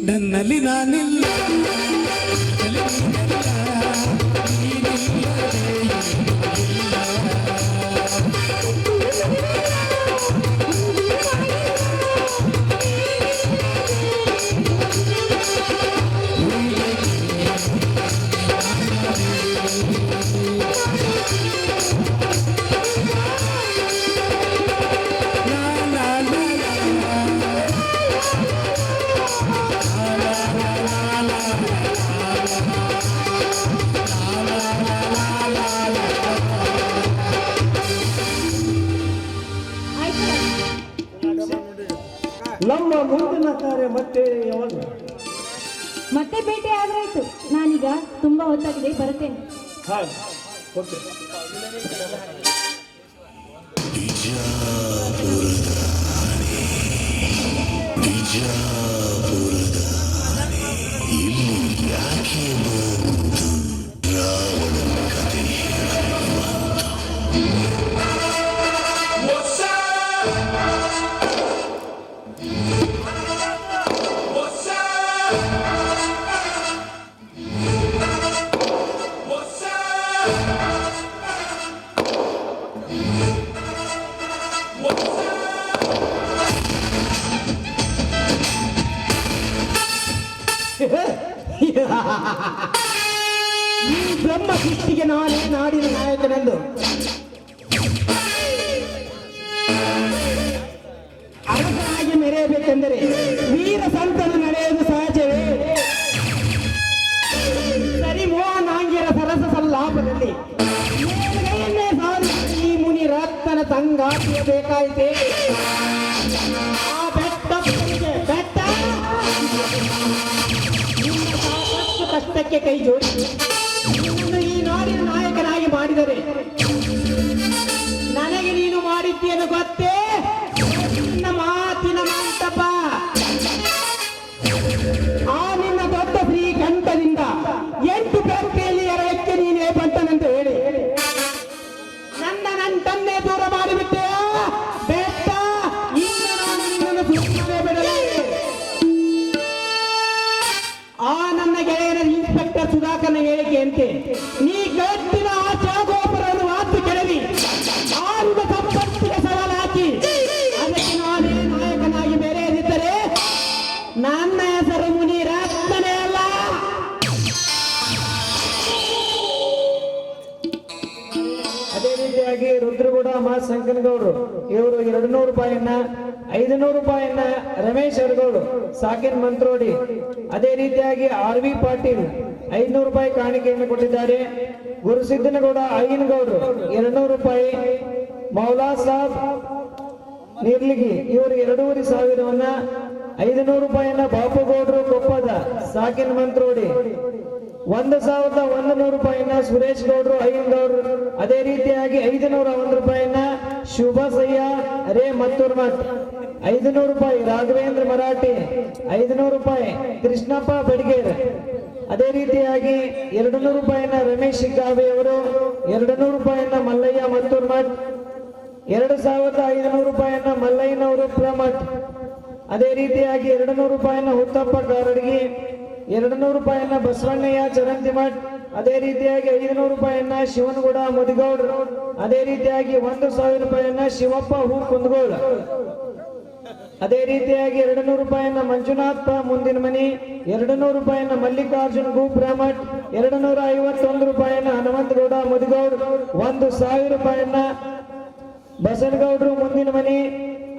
ನನ್ನಲ್ಲಿ ನಾನಿಲ್ಲ ನಮ್ಮ ಮುಂದಿನ ಕಾರ್ಯ ಮತ್ತೆ ಯಾವಾಗ? ಮತ್ತೆ ಭೇಟಿ ಆದ್ರಾಯ್ತು. ನಾನೀಗ ತುಂಬಾ ಹೊತ್ತಾಗಿದೆ, ಬರ್ತೇನೆ. ಹಾಗೆ ಓಕೆ. ಇಲ್ಲಿ ಯಾಕೆ ರಾವಣನ ಕಥೆ ಈ ಬ್ರಹ್ಮ ಸೃಷ್ಟಿಗೆ ನಾನೇ ನಾಡಿನ ನಾಯಕನೆಂದು ಅರಸನಾಗಿ ಮೆರೆಯಬೇಕೆಂದರೆ ವೀರ ಸಂತನು ನಡೆಯುವುದು ಸಹಜವೇ. ಸರಿ ಮೋಹನಾಂಗಿರ ಸರಸ ಸಲ್ಲಾಪದಲ್ಲಿ ಮೇಲುಗೈಯನ್ನೇ ಸಾಧಿಸಿ ಈ ಮುನಿ ರತ್ನ ಸಂಗಾತಿಯ ಬೇಕಾಯಿತೆ. ಆ ಬೆಟ್ಟಪ್ಪನಿಗೆ ಬೆಟ್ಟ ನಿನ್ನ ಸಾಕಷ್ಟು ಕಷ್ಟಕ್ಕೆ ಕೈ ಜೋಡಿಸಿ ನಿನ್ನನ್ನು ಈ ನಾಡಿನ ನಾಯಕನಾಗಿ ಮಾಡಿದರೆ ನನಗೆ ನೀನು ಮಾಡಿದ್ದೇನು ಗೊತ್ತೇ? ನಿನ್ನ ಮಾತಿನ ಮಂಟಪ. ಆ ನಿನ್ನ ದೊಡ್ಡ ಶ್ರೀಕಂಠದಿಂದ 8 ಬೆಂಕಿಯಲ್ಲಿ ಎರಡಕ್ಕೆ ನೀನೇ ಬಂಟನೆಂದು ಹೇಳಿ ನನ್ನ ನಂಟನ್ನೇ ದೂರ ಮಾಡಿಬಿಟ್ಟೆಯಾ ಬೆಟ್ಟ? ಇನ್ನು ನಾನು ನಿನ್ನನ್ನು ಸುಮ್ಮನೆ ಬಿಡಲಾರೆ. ಆ ನನ್ನ ಗೆಳೆಯನ ಇನ್ಸ್ಪೆಕ್ಟರ್ ಸುಧಾಕರ್ನ ಹೇಳಿಕೆಯಂತೆ ನೀ ಗಟ್ಟಿನ ಆ ಚಾಗೋಪುರವನ್ನು ವಾತು ಕೆಡವಿ ಆರುದ ಸಂಪತ್ತಿಗೆ ಸವಾಲು ಹಾಕಿ ಅದಕ್ಕೆ ನಾನೇ ನಾಯಕನಾಗಿ ಬೇರೆಯದಿದ್ದರೆ ನನ್ನ ಹೆಸರು ಮುನಿ ರತ್ನನೇ ಅಲ್ಲ. ಅದೇ ರೀತಿಯಾಗಿ ರುದ್ರಗೌಡ ಸಂಕನಗೌಡರು ಇವರು 200 ರೂಪಾಯಿಯನ್ನ 500 ರೂಪಾಯಿಯನ್ನ ರಮೇಶ್ ಅರಗೌಡು ಸಾಕಿನ್ ಮಂತ್ರೋಡಿ ಅದೇ ರೀತಿಯಾಗಿ RV ಪಾಟೀಲ್ 500 ರೂಪಾಯಿ ಕಾಣಿಕೆಯನ್ನು ಕೊಟ್ಟಿದ್ದಾರೆ. ಗುರುಸಿದ್ದನಗೌಡ ಅಯ್ಯನಗೌಡರು 200 ರೂಪಾಯಿ. ಮೌಲಾ ಸಾಬ್ ನಿರ್ಲಿಗಿ ಇವರು 2500ವನ್ನ 500 ರೂಪಾಯಿಯನ್ನ ಬಾಪುಗೌಡರು ಕೊಪ್ಪದ ಸಾಕಿನ್ ಮಂತ್ರೋಡಿ 1100 ರೂಪಾಯಿಯನ್ನ ಸುರೇಶ್ ಗೌಡರು ಅಯ್ಯನಗೌಡರು ಅದೇ ರೀತಿಯಾಗಿ 501 ರೂಪಾಯಿಯನ್ನ ಶುಭಸಯ್ಯ ರೇ ಮತ್ತೂರ್ಮಠ್ 500 ರೂಪಾಯಿ ರಾಘವೇಂದ್ರ ಮರಾಠಿ 500 ರೂಪಾಯಿ ಕೃಷ್ಣಪ್ಪ ಬಡಿಗೇರ್ ಅದೇ ರೀತಿಯಾಗಿ 200 ರೂಪಾಯಿಯನ್ನ ರಮೇಶ್ ಶಿಗ್ಗಾವಿ ಅವರು 200 ರೂಪಾಯಿಯನ್ನ ಮಲ್ಲಯ್ಯ ಮತ್ತೂರ್ಮಠ್ 2500 ರೂಪಾಯಿಯನ್ನ ಮಲ್ಲಯ್ಯನವರು ಪ್ರಮಠ್ ಅದೇ ರೀತಿಯಾಗಿ 200 ರೂಪಾಯಿಯನ್ನ ಹುತ್ತಪ್ಪ ಕಾರಡ್ಗಿ 200 ರೂಪಾಯಿಯನ್ನ ಬಸವಣ್ಣಯ್ಯ ಚರಂತಿಮಠ್ ಅದೇ ರೀತಿಯಾಗಿ 500 ರೂಪಾಯಿಯನ್ನ ಶಿವನಗೌಡ ಮುದಿಗೌಡ್ ಅದೇ ರೀತಿಯಾಗಿ 1000 ರೂಪಾಯಿಯನ್ನ ಶಿವಪ್ಪ ಹೂ ಕುಂದಗೋಳ್ ಅದೇ ರೀತಿಯಾಗಿ 200 ರೂಪಾಯಿಯನ್ನ ಮಂಜುನಾಥ್ ಮುಂದಿನ ಮನಿ 200 ರೂಪಾಯಿಯನ್ನ ಮಲ್ಲಿಕಾರ್ಜುನ್ ಗೂಪ್ ರಾಮಠ್ 251 ರೂಪಾಯಿಯನ್ನ ಹನುಮಂತಗೌಡ ಮುದಿಗೌಡ್ 1000 ರೂಪಾಯಿಯನ್ನ ಬಸನಗೌಡರು ಮುಂದಿನ ಮನಿ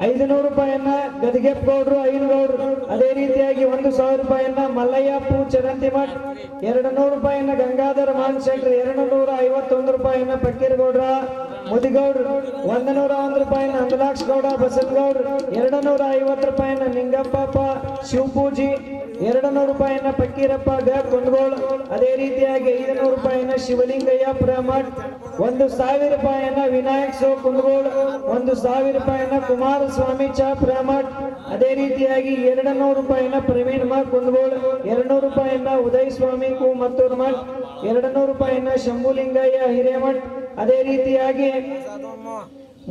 500 ರೂಪಾಯಿಯನ್ನ ಗದಿಗೆಪ್ಪಗೌಡರು ಅಯ್ಯನಗೌಡರು ಅದೇ ರೀತಿಯಾಗಿ 1000 ರೂಪಾಯಿಯನ್ನ ಮಲ್ಲಯ್ಯ ಪೂ ಚರಂತಿಮಠ್ 200 ರೂಪಾಯಿಯನ್ನ ಗಂಗಾಧರ ಮಾನ್ಶೆಟ್ಟಿ 251 ರೂಪಾಯಿಯನ್ನ ಪಕ್ಕೀರಗೌಡ್ರ ಮುದಿಗೌಡ್ರು 101 ರೂಪಾಯಿಯನ್ನ ಅಂದಲಾಕ್ಷ ಗೌಡ ಬಸನಗೌಡ್ರು 250 ರೂಪಾಯಿಯನ್ನ ನಿಂಗಪ್ಪ ಶಿವಪೂಜಿ 200 ರೂಪಾಯಿಯನ್ನ ಪಕ್ಕೀರಪ್ಪ ಗ ಕುಂದಗೋಳ್ ಅದೇ ರೀತಿಯಾಗಿ 500 ರೂಪಾಯಿಯನ್ನ ಶಿವಲಿಂಗಯ್ಯ ಪ್ರಮಠ್ 1000 ರೂಪಾಯಿಯನ್ನ ವಿನಾಯಕ್ ಸೋ ಕುಂದಗೋಳ್ 1000 ರೂಪಾಯಿಯನ್ನ ಕುಮಾರಸ್ವಾಮಿ ಚಾ ಪ್ರಮಠ್ ಅದೇ ರೀತಿಯಾಗಿ 200 ರೂಪಾಯಿಯನ್ನ ಪ್ರವೀಣ್ ಮ ಕುಂದಗೋಳ್ 200 ರೂಪಾಯಿಯನ್ನ ಉದಯ್ ಸ್ವಾಮಿ ಕು ಮತ್ತೂರ್ ಮಠ್ 200 ರೂಪಾಯಿಯನ್ನ ಶಂಭುಲಿಂಗಯ್ಯ ಹಿರೇಮಠ್ ಅದೇ ರೀತಿಯಾಗಿ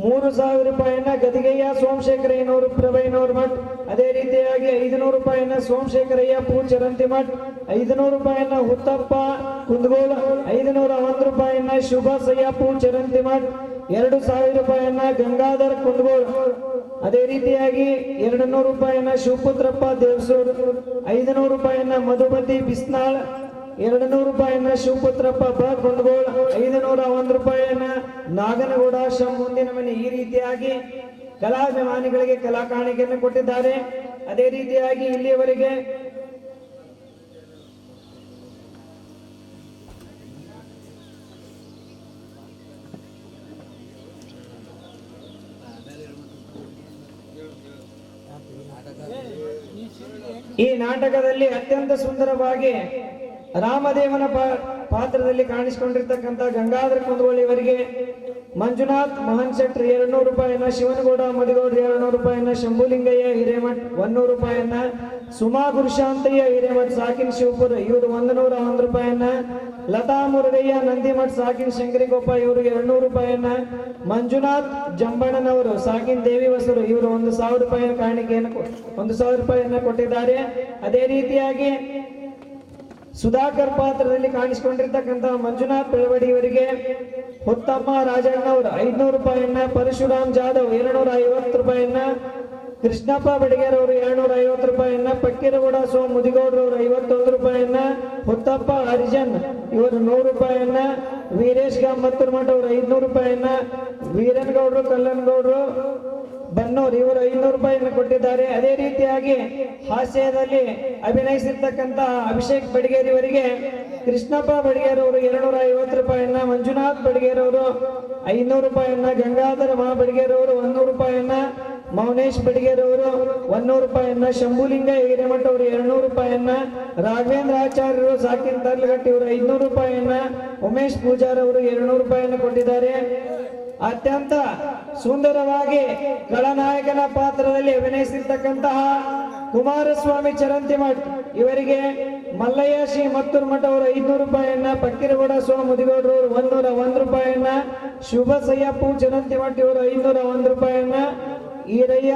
3000 ರೂಪಾಯಿಯನ್ನ ಗದಿಗೆಯ್ಯ ಸೋಮಶೇಖರಯ್ಯನವರು ಪ್ರಭೈನವ್ರ ಮಠ್ ಅದೇ ರೀತಿಯಾಗಿ 500 ರೂಪಾಯಿಯನ್ನ ಸೋಮಶೇಖರಯ್ಯ ಪೂ ಚರಂತಿಮಠ್ 500 ರೂಪಾಯಿಯನ್ನ ಹುತ್ತಪ್ಪ ಕುಂದಗೋಳ 501 ರೂಪಾಯಿಯನ್ನ ಶುಭಸಯ್ಯ ಪೂ ಚರಂತಿಮಠ್ 2000 ರೂಪಾಯಿಯನ್ನ ಗಂಗಾಧರ್ ಕುಂದಗೋಳ ಅದೇ ರೀತಿಯಾಗಿ 200 ರೂಪಾಯಿಯನ್ನ ಶಿವಪುತ್ರಪ್ಪ ದೇವಸೂರ್ 500 ರೂಪಾಯಿಯನ್ನ ಮಧುಮತಿ ಬಿಸ್ನಾಳ್ 200 ರೂಪಾಯಿಯನ್ನ ಶಿವಪುತ್ರಪ್ಪ ಬ ಕುಂದಗೋಳ್ 501 ರೂಪಾಯಿಯನ್ನ ನಾಗನಗೌಡ ಶಂ ಮುಂದಿನ ಮನೆ ಈ ರೀತಿಯಾಗಿ ಕಲಾಭಿಮಾನಿಗಳಿಗೆ ಕಲಾ ಕಾಣಿಕೆಯನ್ನು ಕೊಟ್ಟಿದ್ದಾರೆ. ಅದೇ ರೀತಿಯಾಗಿ ಇಲ್ಲಿಯವರೆಗೆ ಈ ನಾಟಕದಲ್ಲಿ ಅತ್ಯಂತ ಸುಂದರವಾಗಿ ರಾಮದೇವನ ಪಾತ್ರದಲ್ಲಿ ಕಾಣಿಸಿಕೊಂಡಿರ್ತಕ್ಕಂಥ ಗಂಗಾಧರ ಕುಂದಗೋಳಿಯವರಿಗೆ ಮಂಜುನಾಥ್ ಮಹನ್ ಶೆಟ್ಟಿ 200 ರೂಪಾಯಿಯನ್ನ ಶಿವನಗೌಡ ಮದಿಗೌಡ್ರು 200 ರೂಪಾಯಿಯನ್ನ ಶಂಭುಲಿಂಗಯ್ಯ ಹಿರೇಮಠ್ 100 ರೂಪಾಯಿಯನ್ನ ಸುಮಾ ಗುರುಶಾಂತಯ್ಯ ಹಿರೇಮಠ್ ಸಾಕಿನ್ ಶಿವಪುರ ಇವರು 101 ರೂಪಾಯಿಯನ್ನ ಲತಾ ಮುರುಗಯ್ಯ ನಂದಿಮಠ್ ಸಾಕಿನ್ ಶಂಕರಿಗೊಪ್ಪ ಇವರು 200 ರೂಪಾಯಿಯನ್ನ ಮಂಜುನಾಥ್ ಜಂಬಣ್ಣನವರು ಸಾಕಿನ್ ದೇವಿ ಹೊಸರು ಇವರು 1000 ರೂಪಾಯಿಯ ಕಾಣಿಕೆಯನ್ನು 1000 ರೂಪಾಯಿಯನ್ನ ಕೊಟ್ಟಿದ್ದಾರೆ. ಅದೇ ರೀತಿಯಾಗಿ ಸುಧಾಕರ್ ಪಾತ್ರದಲ್ಲಿ ಕಾಣಿಸಿಕೊಂಡಿರ್ತಕ್ಕಂಥ ಮಂಜುನಾಥ್ ಬೆಳವಡಿ ಇವರಿಗೆ ಹುತ್ತಮ್ಮ ರಾಜಣ್ಣ ಅವರು 500 ರೂಪಾಯಿಯನ್ನ, ಪರಶುರಾಮ್ ಜಾಧವ್ 250 ರೂಪಾಯಿಯನ್ನ, ಕೃಷ್ಣಪ್ಪ ಬಡಿಗೇರ್ ಅವರು 250 ರೂಪಾಯಿಯನ್ನ, ಪಕ್ಕೀರಗೌಡ ಸೋ ಮುದಿಗೌಡರು ಅವರು 51 ರೂಪಾಯಿಯನ್ನ, ಹುತ್ತಪ್ಪ ಹರಿಜನ್ ಇವರು 100 ರೂಪಾಯಿಯನ್ನ, ವೀರೇಶ್ ಗಮ್ಮತ್ತೂರ್ ಮಠ ಅವರು 500 ರೂಪಾಯಿಯನ್ನ, ವೀರನಗೌಡರು ಕಲ್ಲನಗೌಡರು ಬನ್ನೂರ್ ಇವರು 500 ರೂಪಾಯಿಯನ್ನು ಕೊಟ್ಟಿದ್ದಾರೆ. ಅದೇ ರೀತಿಯಾಗಿ ಹಾಸ್ಯದಲ್ಲಿ ಅಭಿನಯಿಸಿರ್ತಕ್ಕಂಥ ಅಭಿಷೇಕ್ ಬಡಿಗೇರ್ ಇವರಿಗೆ ಕೃಷ್ಣಪ್ಪ ಬಡಿಗೇರ್ ಅವರು 250 ರೂಪಾಯಿಯನ್ನ, ಮಂಜುನಾಥ್ ಬಡಿಗೇರ್ ಅವರು 500 ರೂಪಾಯಿಯನ್ನ, ಗಂಗಾಧರ ಮಹಾ ಬಡಿಗೇರ್ ಅವರು 100 ರೂಪಾಯಿಯನ್ನ, ಮೌನೇಶ್ ಬಡಿಗೇರ್ ಅವರು 100 ರೂಪಾಯಿಯನ್ನ, ಶಂಭುಲಿಂಗ ಹಿರೇಮಠ ಅವರು 200 ರೂಪಾಯಿಯನ್ನ, ರಾಘವೇಂದ್ರ ಆಚಾರ್ಯರು ಸಾಕಿನ ತರ್ಲಗಟ್ಟಿ ಅವರು 500 ರೂಪಾಯಿಯನ್ನ, ಉಮೇಶ್ ಪೂಜಾರ್ ಅವರು 200 ರೂಪಾಯಿಯನ್ನ ಕೊಟ್ಟಿದ್ದಾರೆ. ಅತ್ಯಂತ ಸುಂದರವಾಗಿ ಖಳನಾಯಕನ ಪಾತ್ರದಲ್ಲಿ ಅಭಿನಯಿಸಿರ್ತಕ್ಕಂತಹ ಕುಮಾರಸ್ವಾಮಿ ಚರಂತಿಮಠ್ ಇವರಿಗೆ ಮಲ್ಲಯ್ಯ ಶ್ರೀ ಮತ್ತೂರ್ ಮಠ ಅವರು 500 ರೂಪಾಯಿಯನ್ನ, ಪಕ್ಕೀರಗೌಡ ಸೋ ಮುದಿಗೌಡರು 101 ರೂಪಾಯಿಯನ್ನ, ಶುಭ ಸಯ್ಯಪ್ಪು ಚರಂತಿಮಠ್ ಇವರು 501 ರೂಪಾಯಿಯನ್ನ, ಈರಯ್ಯ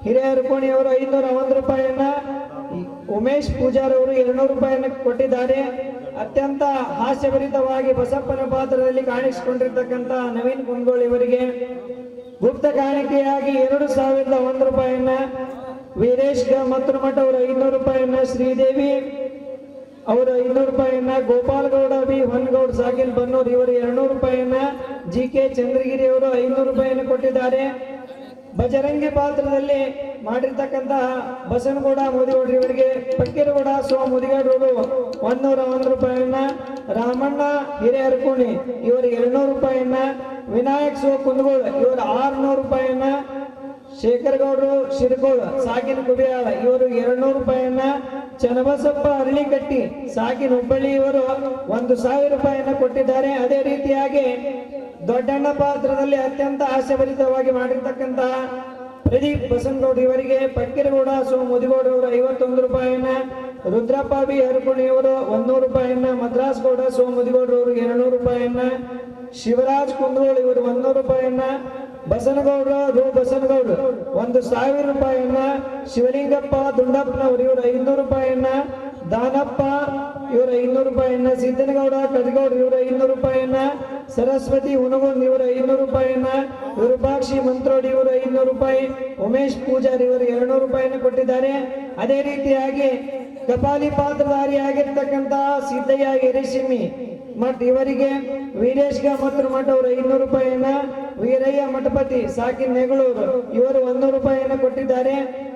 ಹಿರಿಯರಕೋಣಿ ಅವರು 501 ರೂಪಾಯಿಯನ್ನ, ಉಮೇಶ್ ಪೂಜಾರ್ ಅವರು 200 ರೂಪಾಯಿಯನ್ನ ಕೊಟ್ಟಿದ್ದಾರೆ. ಅತ್ಯಂತ ಹಾಸ್ಯಭರಿತವಾಗಿ ಬಸಪ್ಪನ ಪಾತ್ರದಲ್ಲಿ ಕಾಣಿಸಿಕೊಂಡಿರ್ತಕ್ಕಂಥ ನವೀನ್ ಕುಂದಗೋಳ್ ಇವರಿಗೆ ಗುಪ್ತ ಕಾಣಿಕೆಯಾಗಿ 2001 ರೂಪಾಯಿಯನ್ನ, ವೀರೇಶ್ ಮತ್ತೂರ್ ಮಠ ಅವರು 500 ರೂಪಾಯಿಯನ್ನ, ಶ್ರೀದೇವಿ ಅವರು 500 ರೂಪಾಯಿಯನ್ನ, ಗೋಪಾಲಗೌಡ ಬಿ ಹೊನ್ಗೌಡ್ ಸಾಗಿಲ್ ಬನ್ನೂರ್ ಇವರು 200 ರೂಪಾಯಿಯನ್ನ, GK ಚಂದ್ರಗಿರಿ ಅವರು 500 ರೂಪಾಯಿಯನ್ನು ಕೊಟ್ಟಿದ್ದಾರೆ. ಬಜರಂಗಿ ಪಾತ್ರದಲ್ಲಿ ಮಾಡಿರ್ತಕ್ಕಂತಹ ಬಸನಗೌಡ ಮುದಿಗೌಡ್ರು ಇವರಿಗೆ ಪಕ್ಕೀರಗೌಡ ಸೋ ಮುದಿಗೌಡರು 101 ರೂಪಾಯಿಯನ್ನ, ರಾಮಣ್ಣ ಹಿರೇಹರಕೋಣಿ ಇವರು 200 ರೂಪಾಯಿಯನ್ನ, ವಿನಾಯಕ್ ಸೋ ಕುಂದಗೋಳ್ ಇವರು 600 ರೂಪಾಯಿಯನ್ನ, ಶೇಖರಗೌಡರು ಶಿರಗೋಳ್ ಸಾಕಿನ ಕುಬಿಯಾಳ ಇವರು 200 ರೂಪಾಯಿಯನ್ನ, ಚನ್ನಬಸಪ್ಪ ಅರಳಿಕಟ್ಟಿ ಸಾಕಿನ ಹುಬ್ಬಳ್ಳಿ ಇವರು 1000 ರೂಪಾಯಿಯನ್ನ ಕೊಟ್ಟಿದ್ದಾರೆ. ಅದೇ ರೀತಿಯಾಗಿ ದೊಡ್ಡಣ್ಣ ಪಾತ್ರದಲ್ಲಿ ಅತ್ಯಂತ ಹಾಸ್ಯಭರಿತವಾಗಿ ಮಾಡಿರ್ತಕ್ಕಂತಹ ಪ್ರದೀಪ್ ಬಸನಗೌಡ ಇವರಿಗೆ ಪಕ್ಕೀರಗೌಡ ಸೋ ಮುದಿಗೌಡರು 51 ರೂಪಾಯಿಯನ್ನ, ರುದ್ರಪ್ಪ ಬಿ ಹರಕೋಣಿ ಅವರು 100 ರೂಪಾಯಿಯನ್ನ, ಮದ್ರಾಸ್ ಗೌಡ ಸೋ ಮುದಿಗೌಡರು 200 ರೂಪಾಯಿಯನ್ನ, ಶಿವರಾಜ್ ಕುಂದಗೋಳ್ ಇವರು 100 ರೂಪಾಯಿಯನ್ನ, ಬಸನಗೌಡರು ಬಸನಗೌಡರು 1000 ರೂಪಾಯಿಯನ್ನ, ಶಿವಲಿಂಗಪ್ಪ ದುಂಡಪ್ಪನವರು ಇವರು 500 ರೂಪಾಯಿಯನ್ನ, ದಾನಪ್ಪ ಇವರು 500 ರೂಪಾಯಿಯನ್ನ, ಸಿದ್ದನಗೌಡ ಕದಗೌಡ ಇವರು 500 ರೂಪಾಯಿಯನ್ನ, ಸರಸ್ವತಿ ಹುನಗುಂದ್ ಇವರು 500 ರೂಪಾಯಿಯನ್ನ, ವಿರೂಪಾಕ್ಷಿ ಮಂತ್ರೋಡಿ ಇವರು 500 ರೂಪಾಯಿ, ಉಮೇಶ್ ಪೂಜಾರಿ ಇವರು 200 ರೂಪಾಯಿಯನ್ನು ಕೊಟ್ಟಿದ್ದಾರೆ. ಅದೇ ರೀತಿಯಾಗಿ ಕಪಾಲಿ ಪಾತ್ರಧಾರಿಯಾಗಿರ್ತಕ್ಕಂಥ ಸಿದ್ದಯ್ಯ ಹಿರೇಶಿಮ್ಮಿ ಮಠ್ ಇವರಿಗೆ ವೀರೇಶ್ ಮತ್ತೂರ್ ಮಠ ಅವರು 500 ರೂಪಾಯಿಯನ್ನ, ವೀರಯ್ಯ ಮಠಪತಿ ಸಾಕಿನ್ ನೆಗಳೂರು ಇವರು 100 ರೂಪಾಯಿಯನ್ನು ಕೊಟ್ಟಿದ್ದಾರೆ.